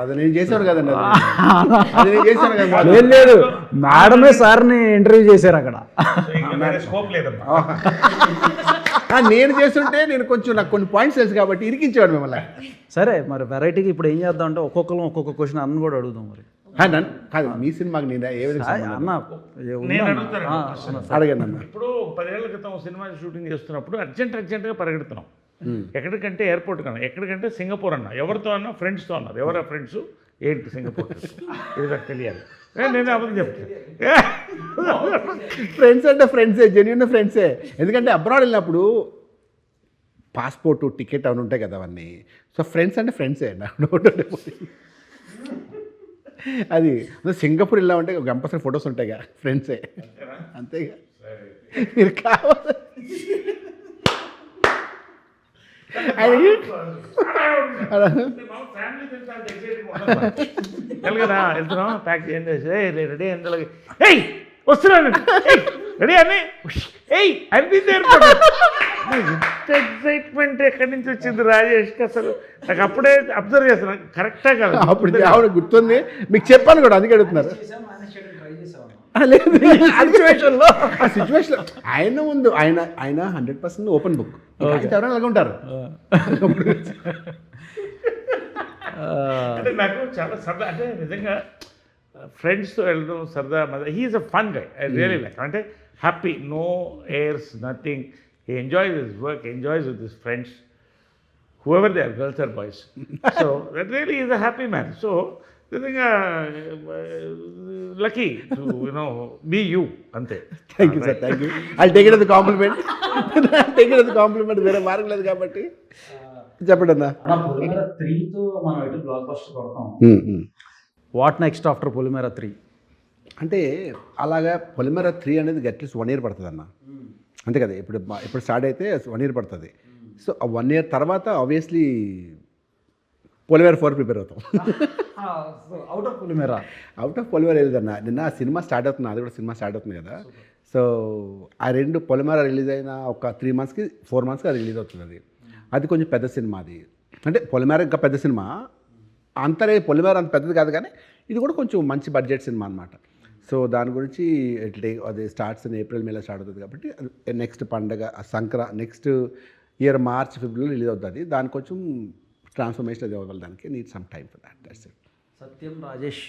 అది నేను చేశాను కదండి, అది నేను చేశాను కదా. లేదు మేడమే సార్ని ఇంటర్వ్యూ చేశారు అక్కడ. స్కోప్ లేదమ్మా. నేను చేస్తుంటే నేను కొంచెం నాకు కొన్ని పాయింట్స్ తెలుసు కాబట్టి ఇరికించేవాడు మిమ్మల్ని. సరే మరి వెరైటీకి ఇప్పుడు ఏం చేద్దాం అంటే ఒక్కొక్కరు ఒక్కొక్క క్వశ్చన్ అన్న కూడా అడుగుదాం. మరి కాదు మీ సినిమాకి నేను ఏ విధంగా అన్న అడగండి అన్న. ఇప్పుడు 10 ఏళ్ల క్రితం సినిమా షూటింగ్ చేస్తున్నప్పుడు అర్జెంటుగా పరిగెడుతున్నాం. ఎక్కడికంటే ఎయిర్పోర్ట్ కన్నా, ఎక్కడికంటే సింగపూర్ అన్నా, ఎవరితో అన్నా ఫ్రెండ్స్తో అన్నారు. ఎవరా ఫ్రెండ్స్ ఏంటి సింగపూర్ ఇది నాకు తెలియాలి. నేను అబద్ధం చెప్తాను. ఫ్రెండ్స్ అంటే ఫ్రెండ్సే, జెన్యున్ ఫ్రెండ్సే. ఎందుకంటే అబ్రాడ్ వెళ్ళినప్పుడు పాస్పోర్టు టికెట్ అవన్నీ ఉంటాయి కదా అవన్నీ. సో ఫ్రెండ్స్ అంటే ఫ్రెండ్సే. అది సింగపూర్ వెళ్ళామంటే కంపల్సరీ ఫొటోస్ ఉంటాయిగా, ఫ్రెండ్సే అంతేగా. మీరు కావాలి కదా వెళ్తున్నాం, ప్యాక్ చేయండి, రెడీ వస్తున్నాను రెడీ అని ఏయ్ అనిపింది ఇంత ఎక్సైట్మెంట్ ఎక్కడి నుంచి వచ్చింది రాజేష్కి అసలు నాకు అప్పుడే అబ్జర్వ్ చేస్తాను కరెక్టా కదా అప్పుడు ఆవిడ గుర్తుంది మీకు చెప్పాను కూడా అందుకే అడుగుతున్నారు సిచ్యువేషన్లో ఆ సిచ్యువేషన్ ఆయన ముందు ఆయన 100% ఓపెన్ బుక్ ఎవరైనా అలాగే ఉంటారు. అంటే నాకు చాలా సరదా అంటే నిజంగా ఫ్రెండ్స్తో వెళ్ళడం సరదా he is a fun guy I really like అంటే happy no airs nothing he enjoys his work enjoys with his friends whoever they are, girls or boys. So that really is a happy man. So నిజంగా లక్కీ టు బీ యూ అంతే. Thank you sir, thank you. I take it as a compliment. Take it as a compliment. వేరే మార్గం లేదు కాబట్టి చెప్పండి అన్న. పొలిమేర 3తో మనం ఎటు బ్లాక్ బస్టర్ కొడతాం. వాట్ నెక్స్ట్ ఆఫ్టర్ పొలిమేర 3? అంటే అలాగా పొలిమేర 3 అనేది అట్లీస్ట్ 1 year పడుతుంది అన్న. అంతే కదా, ఇప్పుడు స్టార్ట్ అయితే 1 year పడుతుంది. సో ఆ 1 year తర్వాత ఆబ్వియస్లీ పొలిమేర 4 ప్రిపేర్ అవుతాం. అవుట్ ఆఫ్ పొలిమేర వెళ్ళదన్న. నిన్న ఆ సినిమా స్టార్ట్ అవుతుంది, అది కూడా సినిమా స్టార్ట్ అవుతుంది కదా. సో ఆ 2 పొలిమేర రిలీజ్ అయిన ఒక 3 monthsకి 4 monthsకి అది రిలీజ్ అవుతుంది. అది కొంచెం పెద్ద సినిమా. అది అంటే పొలిమేర ఇంకా పెద్ద సినిమా, పొలిమేర అంత పెద్దది కాదు కానీ ఇది కూడా కొంచెం మంచి బడ్జెట్ సినిమా అనమాట. సో దాని గురించి అది స్టార్ట్స్ ఏప్రిల్ మేలో స్టార్ట్ అవుతుంది కాబట్టి నెక్స్ట్ పండగ నెక్స్ట్ ఇయర్ మార్చ్ ఫిబ్రవరిలో రిలీజ్ అవుతుంది. దాని కొంచెం ట్రాన్స్ఫర్మేషన్ అది అవ్వాలి, దానికి need some time for that. That's it. Satyam Rajesh,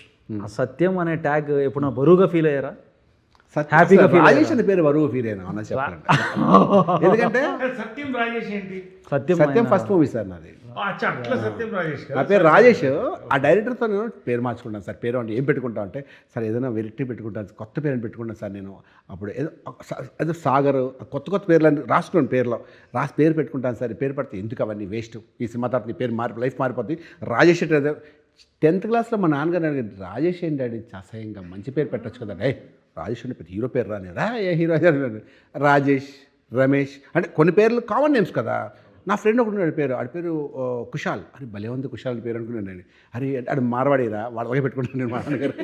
ఆ సత్యం అనే ట్యాగ్ ఎప్పుడైనా బరువుగా ఫీల్ అయ్యారా? హ్యాపీగా రాజేష్ అనే పేరు బరువు ఫీల్ అయినా అన్న చెప్పాలంటే. ఎందుకంటే సత్యం రాజేష్ ఏంటి? సత్యం ఫస్ట్ మూవీ సార్ నాది. అట్లా సత్యం రాజేష్ నా పేరు రాజేష్. ఆ డైరెక్టర్తో నేను పేరు మార్చుకుంటాను సార్. పేరు అంటే ఏం పెట్టుకుంటా అంటే సార్ ఏదైనా వెరైటీ పెట్టుకుంటాను, కొత్త పేరు పెట్టుకుంటాను సార్. నేను అప్పుడు ఏదో సాగర్ కొత్త పేర్లు అని రాసుకున్నాను, పేరు పెట్టుకుంటాను సార్. పేరు పడితే ఎందుకు అవన్నీ వేస్ట్, ఈ సినిమా తర్వాత నీ పేరు లైఫ్ మారిపోతుంది. రాజేష్ 10th క్లాస్లో మా నాన్నగారు అడిగారు, రాజేష్ ఏంటి డాడీ అసహ్యంగా, మంచి పేరు పెట్టచ్చు కదా. రాజేష్ అంటే పెద్ద హీరో పేరు రాని ఏ హీరో రాజేష్, రమేష్ అంటే కొన్ని పేర్లు కామన్ నేమ్స్ కదా. నా ఫ్రెండ్ ఒకటి పేరు, ఆడి పేరు కుషాల్. అని భలే ఉంది కుషాల్ అని పేరు అనుకున్నాను నేను. అరే ఆడు మార్వాడేరా, వాడిలాగే పెట్టుకుంటాను నేను మా నాన్నగారు.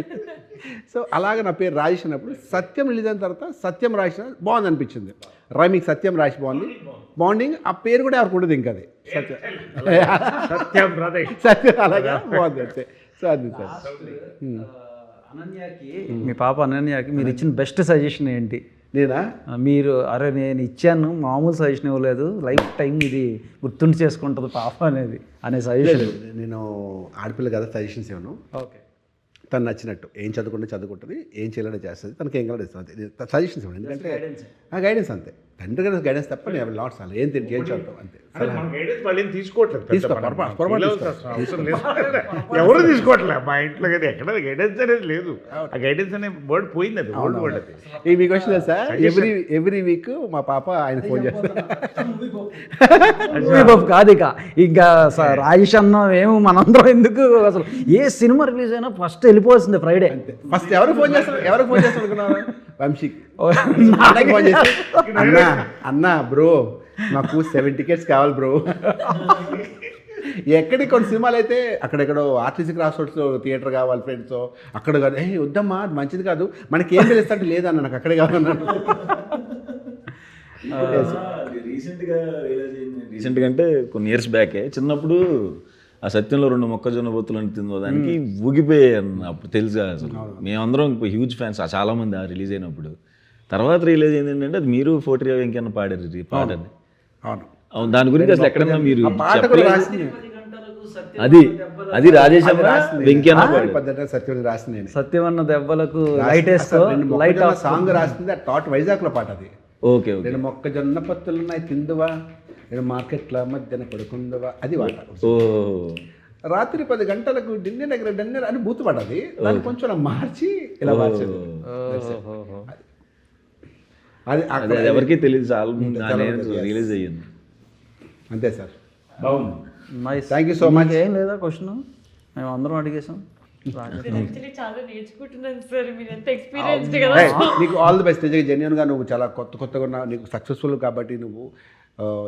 సో అలాగే నా పేరు రాజేష్ అన్నప్పుడు సత్యం రిలీజ్ అయిన తర్వాత సత్యం రాసిన బాగుంది అనిపించింది. రైమింగ్ సత్యం రాసి బాండింగ్. ఆ పేరు కూడా ఎవరికి ఉండదు ఇంకా, అది సత్యం అలాగే బాగుంది అంతే. సో అది సార్. అనన్యకి, మీ పాప అనన్యకి మీరు ఇచ్చిన బెస్ట్ సజెషన్ ఏంటి? నేనా? మీరు అరే నేను ఇచ్చాను, మామూలు సజెషన్ ఇవ్వలేదు, లైఫ్ టైం ఇది గుర్తుండి చేసుకుంటుంది పాప అనే సజెషన్. నేను ఆడపిల్ల కదా సజెషన్స్ ఇవ్వను. ఓకే, తను నచ్చినట్టు ఏం చదువుకుంటుంది, ఏం చేయాలని చేస్తుంది, తనకి ఏం కావాలో ఇస్తుంది, సజెషన్స్ ఇవ్వండి. ఎందుకంటే గైడెన్స్ అంతే, తండ్రి గారి గైడెన్స్ తప్ప నేను నాట్స్ అలా ఏం చదువుతాం అంతే. ఎవరు తీసుకోవట్లేదు మా ఇంట్లో కదా, ఎక్కడ గైడెన్స్ అనేది లేదు. ఆ గైడెన్స్ అనే వర్డ్ పోయింది, అది ఓల్డ్ వర్డ్. అది ఈ మీకు వచ్చిన సార్ ఎవ్రీ వీక్ మా పాప ఆయన ఫోన్ చేస్తారు. కాదు ఇక ఇంకా రాజేష్ అన్న ఏమో మనందరం ఎందుకు, అసలు ఏ సినిమా రిలీజ్ అయినా ఫస్ట్ వెళ్ళిపోవాల్సిందే ఫ్రైడే. ఫస్ట్ ఎవరికి ఫోన్ చేస్తారు అనుకున్నారు? వంశీకి ఫోన్ చేసి అన్నా బ్రో మాకు 7 tickets కావాలి బ్రో. ఎక్కడికి కొన్ని సినిమాలు అయితే అక్కడెక్కడో ఆర్టీసీ క్రాస్ రోడ్స్లో థియేటర్ కావాలి ఫ్రెండ్స్, అక్కడ కాదు వద్దమ్మా అది మంచిది కాదు, మనకి ఏం తెలుస్తాంటే లేదన్న నాకు అక్కడే కావాలన్నాను. రీసెంట్గా అంటే కొన్ని ఇయర్స్ బ్యాకే చిన్నప్పుడు ఆ సత్యంలో 2 మొక్కజొన్న బొత్తులని తిందో దానికి ఊగిపోయాయి అప్పుడు తెలుసు. అసలు మేమందరం హ్యూజ్ ఫ్యాన్స్ చాలామంది ఆ రిలీజ్ అయినప్పుడు. తర్వాత రిలీజ్ అయింది ఏంటంటే అది మీరు 40 వెంకన్న పాడారు పాటని. అవును, దాని గురించి అసలు ఎక్కడన్నా మీరు అది రాజేష్ వెంకన్న రాసింది. సత్యం అన్న దెబ్బలకు లైట్ సాంగ్ రాసింది టాట్ వైజాగ్లో పాట అది. ఓకే, 2 మొక్కజొన్న పత్తులున్నాయి తిందువా, 2 మార్కెట్ల మధ్యన పడుకుందవా, అది పాట. రాత్రి 10 గంటలకు డిన్నర్ అని బూతు పడ్డది, దాన్ని కొంచెం మార్చి ఇలా మార్చింది. అది ఎవరికి తెలియదు, రిలీజ్ అయ్యింది అంతే సార్. బాగుంది. Thank you so much. ఏం లేదా క్వశ్చన్ మేము అందరం అడిగేసాం. చాలా నేర్చుకుంటున్నాను సార్, మీరు ఎంత ఎక్స్పీరియన్స్డ్ కదా. నీకు ఆల్ ది బెస్ట్. జెన్యున్గా నువ్వు చాలా కొత్తగా ఉన్నావు, నీకు సక్సెస్ఫుల్ కాబట్టి నువ్వు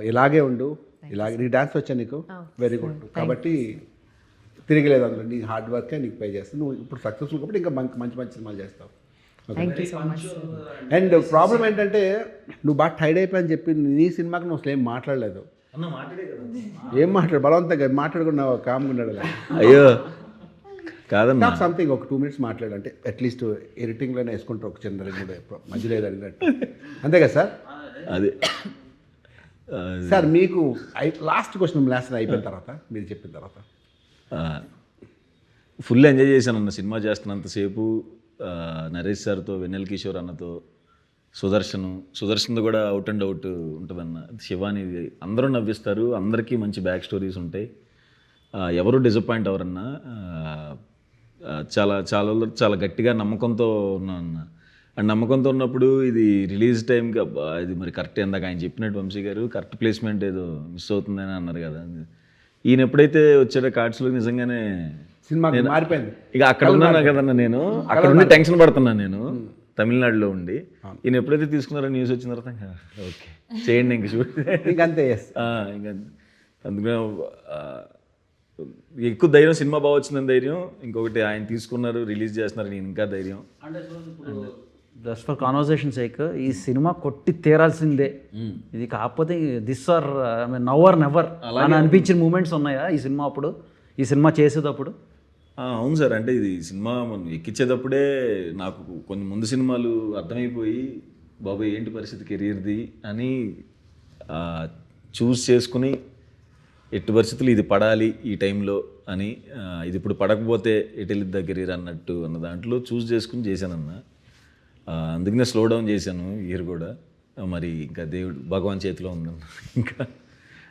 ఇలాగే ఉండు. ఇలాగే నీకు డాన్స్ వచ్చా, నీకు వెరీ గుడ్. కాబట్టి తిరిగిలేదు అందులో, నీ హార్డ్ వర్కే నీకు పే చేస్తావు. నువ్వు ఇప్పుడు సక్సెస్ఫుల్ కాబట్టి ఇంకా మంచి సినిమాలు చేస్తావు. Thank you so much. And problem ఏంటంటే నువ్వు బాగా టైర్డ్ అయిపోయని చెప్పి నీ సినిమాకి నువ్వు అసలు ఏం మాట్లాడలేదు. అన్న మాట్లాడే కదా. ఏం బలవంతంగా మాట్లాడుకున్నా కామ్గా ఉన్నాడు. అయ్యో కాదన్నా, సంథింగ్ ఒక 2 minutes మాట్లాడంటే అట్లీస్ట్ ఎడిటింగ్లోనే వేసుకుంటారు ఒక చిన్న 2 మధ్యలో ఏదో అడిగినట్టు, అంతే కదా సార్? అదే సార్ మీకు లాస్ట్ క్వశ్చన్ అయిపోయిన తర్వాత మీరు చెప్పిన తర్వాత ఫుల్ ఎంజాయ్ చేశాను అన్న సినిమా చేస్తున్నంతసేపు. నరేష్ సార్తో, వెన్నెల కిషోర్ అన్నతో, సుదర్శన్తో కూడా అవుట్ అండ్ అవుట్ ఉంటుందన్న. శివాని అందరూ నవ్విస్తారు, అందరికీ మంచి బ్యాక్ స్టోరీస్ ఉంటాయి, ఎవరు డిసప్పాయింట్ అవరన్నా. చాలా గట్టిగా నమ్మకంతో ఉన్నాను అన్న. అండ్ నమ్మకంతో ఉన్నప్పుడు ఇది రిలీజ్ టైంకి ఇది మరి కరెక్ట్ ఇందాక ఆయన చెప్పినట్టు వంశీ గారు కరెక్ట్ ప్లేస్మెంట్ ఏదో మిస్ అవుతుందని అన్నారు కదా. ఈయన ఎప్పుడైతే వచ్చాడో కార్డ్స్లో నిజంగానే సినిమా మారిపోయింది. ఇక అక్కడ ఉన్నాను కదన్న, నేను అక్కడ ఉండి టెన్షన్ పడుతున్నాను నేను తమిళనాడులో ఉండి. ఈయన ఎప్పుడైతే తీసుకున్నారో న్యూస్ వచ్చిన తర్వాత ఓకే చేయండి ఇంక షూట్ ఇంకంతే. ఇంకా అందుకనే ఎక్కువ ధైర్యం, సినిమా బాగా వచ్చిందని ధైర్యం, ఇంకొకటి ఆయన తీసుకున్నారు రిలీజ్ చేస్తున్నారు నేను ఇంకా ధైర్యం. జస్ట్ ఫర్ కాన్వర్సేషన్ సేక్ ఈ సినిమా కొట్టి తీరాల్సిందే. ఇది కాకపోతే this or now or never అని అనిపించిన మూమెంట్స్ ఉన్నాయా ఈ సినిమా అప్పుడు, ఈ సినిమా చేసేటప్పుడు? అవును సార్, అంటే ఇది సినిమా మనం ఎక్కించేటప్పుడే నాకు కొన్ని ముందు సినిమాలు అర్థమైపోయి బాబాయ్ ఏంటి పరిస్థితి కెరీర్ది అని చూస్ చేసుకుని ఎట్టి పరిస్థితులు ఇది పడాలి ఈ టైంలో అని, ఇది ఇప్పుడు పడకపోతే ఎటు వెళ్ళిద్దా కెరీర్ అన్నట్టు అన్న దాంట్లో చూస్ చేసుకుని చేశానన్న. అందుకనే స్లో డౌన్ చేశాను ఇయర్ కూడా. మరి ఇంకా దేవుడు భగవాన్ చేతిలో ఉందన్న. ఇంకా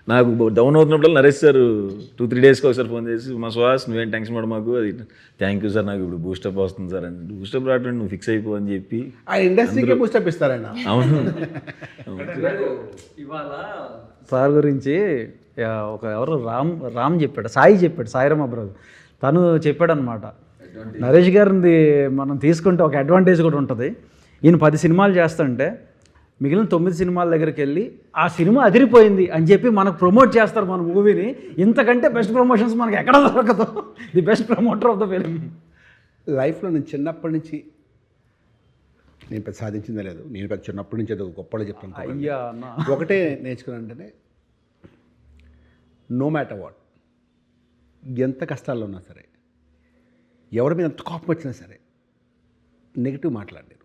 నాకు డౌన్ అవుతున్నప్పుడు నరేష్ సార్ 2-3 డేస్కి ఒకసారి ఫోన్ చేసి మా సుహాస్ నువ్వేం టెన్షన్ పడ మాకు, అది థ్యాంక్ యూ సార్ నాకు ఇప్పుడు బూస్టప్ వస్తుంది సార్ అని. బూస్టప్ రావట్లేదు నువ్వు ఫిక్స్ అయిపో అని చెప్పి ఆ ఇండస్ట్రీకి బూస్టప్ ఇస్తారన్న. అవును. ఇవాళ సార్ గురించి ఒక ఎవరు రామ్ చెప్పాడు, సాయి చెప్పాడు, సాయిరామ్ బ్రదర్. తను చెప్పాడు అనమాట, నరేష్ గారిది మనం తీసుకుంటే ఒక అడ్వాంటేజ్ కూడా ఉంటుంది. ఈయన 10 సినిమాలు చేస్తుంటే మిగిలిన 9 సినిమాల దగ్గరికి వెళ్ళి ఆ సినిమా అదిరిపోయింది అని చెప్పి మనకు ప్రమోట్ చేస్తారు మన మూవీని. ఇంతకంటే బెస్ట్ ప్రమోషన్స్ మనకి ఎక్కడ దొరకదు. The best promoter of the film. లైఫ్లో నేను చిన్నప్పటి నుంచి నేను పెద్ద సాధించిందే లేదు. నేను పెద్ద చిన్నప్పటి నుంచి ఏదో గొప్పగా చెప్తాను. అయ్యా ఒకటే నేర్చుకున్నానంటే నో మ్యాటర్ వాట్, ఎంత కష్టాల్లో ఉన్నా సరే, ఎవరి మీద ఎంత కోపం వచ్చినా సరే నెగిటివ్ మాట్లాడారు.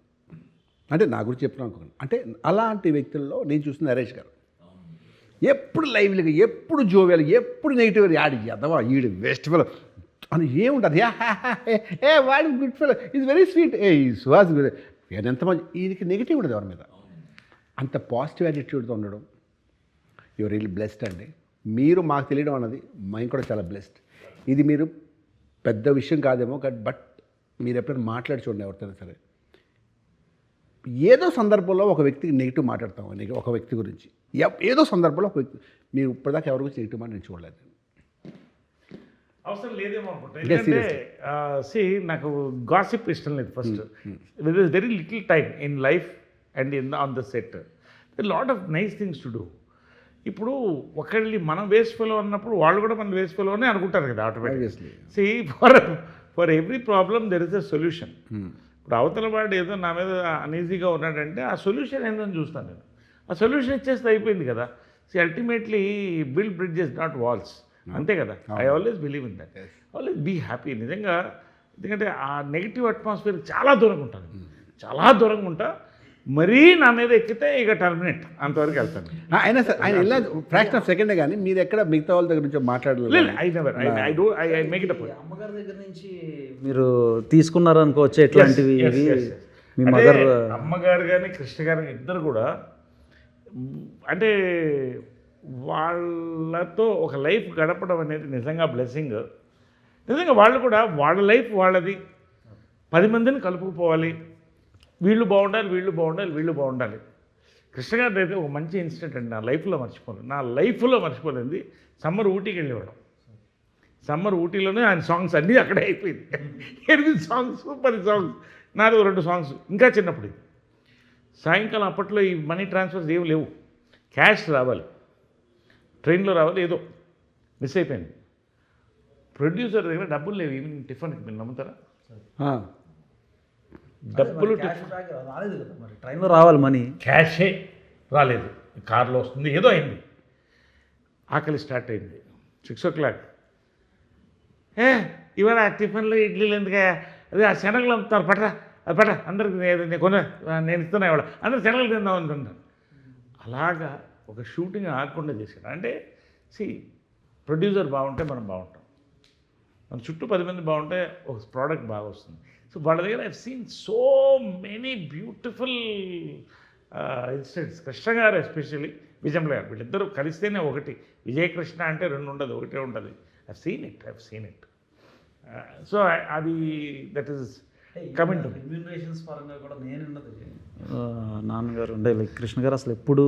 అంటే నా గురించి చెప్తున్నాను అనుకోండి. అంటే అలాంటి వ్యక్తుల్లో నేను చూసిన నరేష్ గారు ఎప్పుడు లైవ్లీగా, ఎప్పుడు జోవియల్, ఎప్పుడు నెగిటివ్, యాడ్ ఎదవా ఈడు వేస్ట్ ఫెలో అని ఏముంటుంది. ఏ వాడి good fellow is very sweet, ఏ ఈ సుహాస్ ఎంత మంచి, ఈయనకి నెగిటివ్ ఉండదు ఎవరి మీద. అంత పాజిటివ్ యాటిట్యూడ్తో ఉండడం యువర్ రియల్లీ బ్లెస్డ్ అండి. మీరు మాకు తెలియడం అన్నది మేము కూడా చాలా బ్లెస్డ్. ఇది మీరు పెద్ద విషయం కాదేమో, బట్ మీరు ఎప్పుడైనా మాట్లాడి చూడండి ఎవరితోనే సరే. ఏదో సందర్భంలో ఒక వ్యక్తికి నెగిటివ్ మాట్లాడతాం, ఒక వ్యక్తి గురించి ఏదో సందర్భంలో ఒక వ్యక్తి, మీరు ఇప్పటిదాకా ఎవరి గురించి నెగిటివ్ మాట నేను చూడలేదు. అవసరం లేదేమో అనుకుంటా. ఎందుకంటే నాకు గాసిప్ ఇష్టం లేదు. First there is very little time in life and on the set lot of nice things to do. ఇప్పుడు ఒకళ్ళని మనం వేస్ట్ ఫెలో అన్నప్పుడు వాళ్ళు కూడా మన వేస్ట్ ఫెలో అని అనుకుంటారు కదా automatically. See for every problem there is a solution. ఇప్పుడు అవతల వాడు ఏదో నా మీద అనీజీగా ఉన్నాడంటే ఆ సొల్యూషన్ ఏందని చూస్తాను నేను. ఆ సొల్యూషన్ ఇచ్చేస్తే అయిపోయింది కదా. See ultimately build bridges not walls, అంతే కదా. I always believe in that. Always be happy నిజంగా. ఎందుకంటే ఆ నెగిటివ్ అట్మాస్ఫియర్ చాలా దూరంగా ఉంటాను, చాలా దూరంగా ఉంటా. మరీ నా మీద ఎక్కితే ఇక టర్మినేట్ అంతవరకు వెళ్తాను. అయినా సార్ ఆయన ఇలా ఫ్రాక్షన్ ఆఫ్ సెకండే కానీ మీరు ఎక్కడ మిగతా వాళ్ళ దగ్గర నుంచి మాట్లాడలేదు. I make it up. అమ్మగారి దగ్గర నుంచి మీరు తీసుకున్నారు అనుకోవచ్చు ఎట్లాంటివి మీ మదర్? అమ్మగారు కానీ కృష్ణ గారు ఇద్దరు కూడా అంటే వాళ్ళతో ఒక లైఫ్ గడపడం అనేది నిజంగా బ్లెస్సింగ్. నిజంగా వాళ్ళు కూడా వాళ్ళ లైఫ్ వాళ్ళది, 10 మందిని కలుపుకుపోవాలి, వీళ్ళు బాగుండాలి, వీళ్ళు బాగుండాలి, వీళ్ళు బాగుండాలి. కృష్ణ గారి అయితే ఒక మంచి ఇన్సిడెంట్ అండి, నా లైఫ్లో మర్చిపోలేదు. సమ్మర్ ఊటీకి వెళ్ళేవాడు. సమ్మర్ ఊటీలోనే ఆయన సాంగ్స్ అన్నీ అక్కడే అయిపోయింది. 8 సాంగ్స్, 10 సాంగ్స్, నాది 2 సాంగ్స్. ఇంకా చిన్నప్పుడు సాయంకాలం అప్పట్లో ఈ మనీ ట్రాన్స్ఫర్స్ ఏమి లేవు, క్యాష్ రావాలి, ట్రైన్లో రావాలి, ఏదో మిస్ అయిపోయింది. ప్రొడ్యూసర్ దగ్గర డబ్బులు లేవు ఈవినింగ్ టిఫిన్కి, మీరు నమ్ముతారా? డబ్బులు రాలేదు కదా మరి, ట్రైన్లో రావాలి మనీ. క్యాషే రాలేదు, కార్లో వస్తుంది, ఏదో అయింది. ఆకలి స్టార్ట్ అయింది 6 o'clock. ఇవాళ టిఫిన్లు ఇడ్లీలు ఎందుకే, అదే ఆ శనగలు అమ్ముతారు, పట్రా అది పట్రా, అందరికి నేను ఇస్తున్నా ఇవాళ, అందరు శనగలు తిందాం అనుకుంటాను. అలాగా ఒక షూటింగ్ ఆగకుండా చేశాడు. అంటే ప్రొడ్యూసర్ బాగుంటే మనం బాగుంటాం, మన చుట్టూ 10 మంది బాగుంటే ఒక ప్రోడక్ట్ బాగా వస్తుంది. సో వాళ్ళ దగ్గర I've seen so many beautiful incidents. Krishna గారు ఎస్పెషల్లీ, విజయంలో గారు, వీళ్ళిద్దరూ కలిస్తేనే ఒకటి. విజయకృష్ణ అంటే 2 ఉండదు, ఒకటే ఉంటుంది. I've seen it. సో అది that is coming to remunerations పరంగా కూడా నేను ఉన్నది నాన్నగారు ఉండే లైక్ కృష్ణ గారు అసలు ఎప్పుడు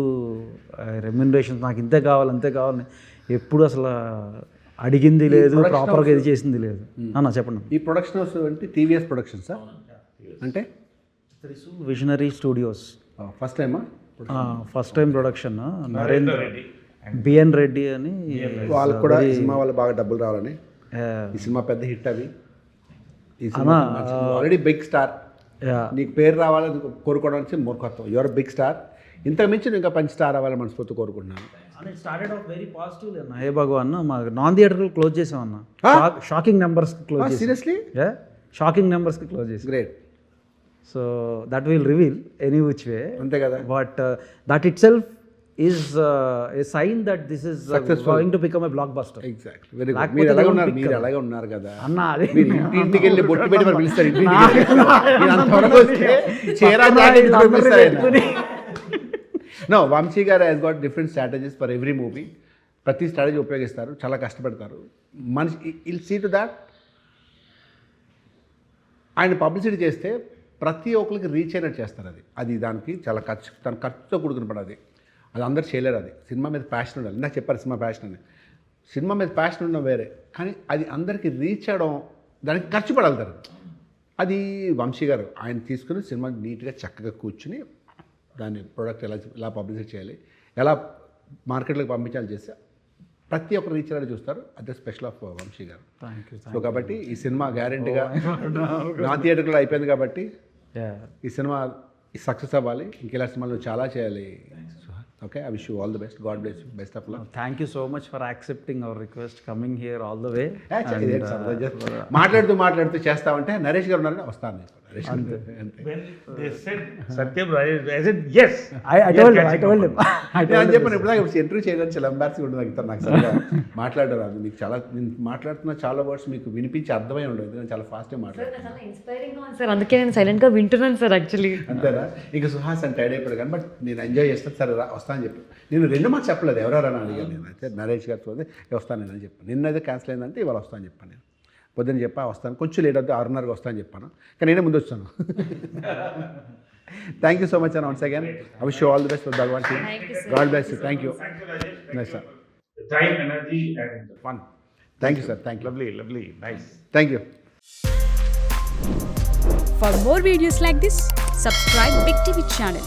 రెమ్యూనరేషన్స్ నాకు ఇంతే కావాలి అంతే కావాలని ఎప్పుడు అసలు అడిగింది లేదు, ప్రాపర్గా ఇది చేసింది లేదు. అన్న చెప్పండి. ఈ ప్రొడక్షన్ హౌస్ అంటే టీవీఎస్ ప్రొడక్షన్స్ అంటే విజనరీ స్టూడియోస్ ఫస్ట్ టైమా? First time production. Narendra BN Reddy అని, వాళ్ళకు కూడా ఈ సినిమా వల్ల బాగా డబ్బులు రావాలని, ఈ సినిమా పెద్ద హిట్ అవి. ఈ సినిమా ఆల్రెడీ బిగ్ స్టార్, నీకు పేరు రావాలని కోరుకోవడానికి మూర్ఖత్వం. యువర్ బిగ్ స్టార్, ఇంతకు మించి నువ్వు ఇంకా పంచ్ స్టార్ అవ్వాలని మనస్ఫూర్తి కోరుకుంటున్నాను. స్టార్టెడ్ ఆఫ్ వెరీ పాజిటివ్ అన్న. హే భగవాన్ మా నాన్ థియేటర్ క్లోజ్ చేసామన్న, షాకింగ్ నెంబర్స్ క్లోజ్ చేసి. సీరియస్లీ? షాకింగ్ నెంబర్కి క్లోజ్ చేసి. Great. So that will reveal any which way. అంతే కదా. But that itself is a sign that this is going to become a blockbuster. Exactly. Very good. మీరు అలాగే ఉన్నారు కదా అన్న. అదే మీరు ఇంటికి వెళ్ళి బొట్టు పెట్టి మరి పిలుస్తారు. అంతవరకు వస్తే చీరా జాకెట్ పిలుస్తారు. నో, వంశీ గారు has got different strategies for every movie. ప్రతి స్ట్రాటజీ ఉపయోగిస్తారు, చాలా కష్టపడతారు. మనిషి ఇల్ సీ టు దాట్. ఆయన పబ్లిసిటీ చేస్తే ప్రతి ఒక్కరికి రీచ్ అయినట్టు చేస్తారు. అది దానికి చాలా ఖర్చుతో కూడుకుని పడది. అది అందరు చేయలేరు. అది సినిమా మీద ప్యాషన్ ఉండాలి. నాకు చెప్పారు సినిమా ప్యాషన్ అని. సినిమా మీద ప్యాషన్ ఉండడం వేరే, కానీ అది అందరికీ రీచ్ అవ్వడం, దానికి ఖర్చు పడగలుగుతారు. అది వంశీ గారు ఆయన తీసుకుని సినిమా నీట్గా చక్కగా కూర్చుని దాని ప్రోడక్ట్ ఎలా పబ్లిసిటీ చేయాలి, ఎలా మార్కెట్లోకి పంపించాలి చేస్తే ప్రతి ఒక్కరు రీచ్ అయ్యేలా చూస్తారు. అదే స్పెషల్ ఆఫ్ వంశీ గారు. సో కాబట్టి ఈ సినిమా గ్యారెంటీగా నా థియేటర్లో అయిపోయింది కాబట్టి ఈ సినిమా సక్సెస్ అవ్వాలి. ఇంకెలా సినిమాలు చాలా చేయాలి. Okay, I wish you all the best. God bless you. Best of luck. Thank you so much for accepting hour request, coming here all the way. మాట్లాడుతూ చేస్తామంటే నరేష్ గారు ఉన్నారని వస్తాను. నరేష్ సత్యం అని చెప్పాను. ఇప్పుడు ఇంటర్వ్యూ చేయడానికి చాలా ఎంబారసింగ్ ఉంటుంది నాకు. నాకు సరిగా మాట్లాడరాదు. మీకు చాలా నేను మాట్లాడుతున్న చాలా వర్డ్స్ మీకు వినిపించి అర్థమై ఉండదు, ఎందుకంటే చాలా ఫాస్ట్గా మాట్లాడుతున్నాను. ఇన్స్పైరింగ్గా ఉంది సార్, అందుకే నేను సైలెంట్గా వింటున్నాను సార్. యాక్చువల్లీ అంతేనా? ఇక సుహాస్ అని టైడ్ అయిపోయాడు కానీ బట్ నేను ఎంజాయ్ చేస్తాను. సరే వస్తానని చెప్పి నేను 2 మాకు చెప్పలేదు, ఎవరెవరని అడిగాను. నేను అయితే నరేష్ గారితో వస్తాను నేను అని చెప్పాను. నిన్నైతే క్యాన్సిల్ అయిందంటే ఇవాళ వస్తాను చెప్పాను. నేను పొద్దున్న చెప్పా వస్తాను, కొంచెం లేట్ అవుతుంది, 6:30కి వస్తాను చెప్పాను, కానీ నేనే ముందు వచ్చాను. Thank you so much and once again I wish you all the best for Bhagavan team. God bless you. Thank you. Nice sir. Time, energy and fun. Thank you sir. Thank you. Lovely, nice. Thank you. For more videos like this, subscribe Big TV channel.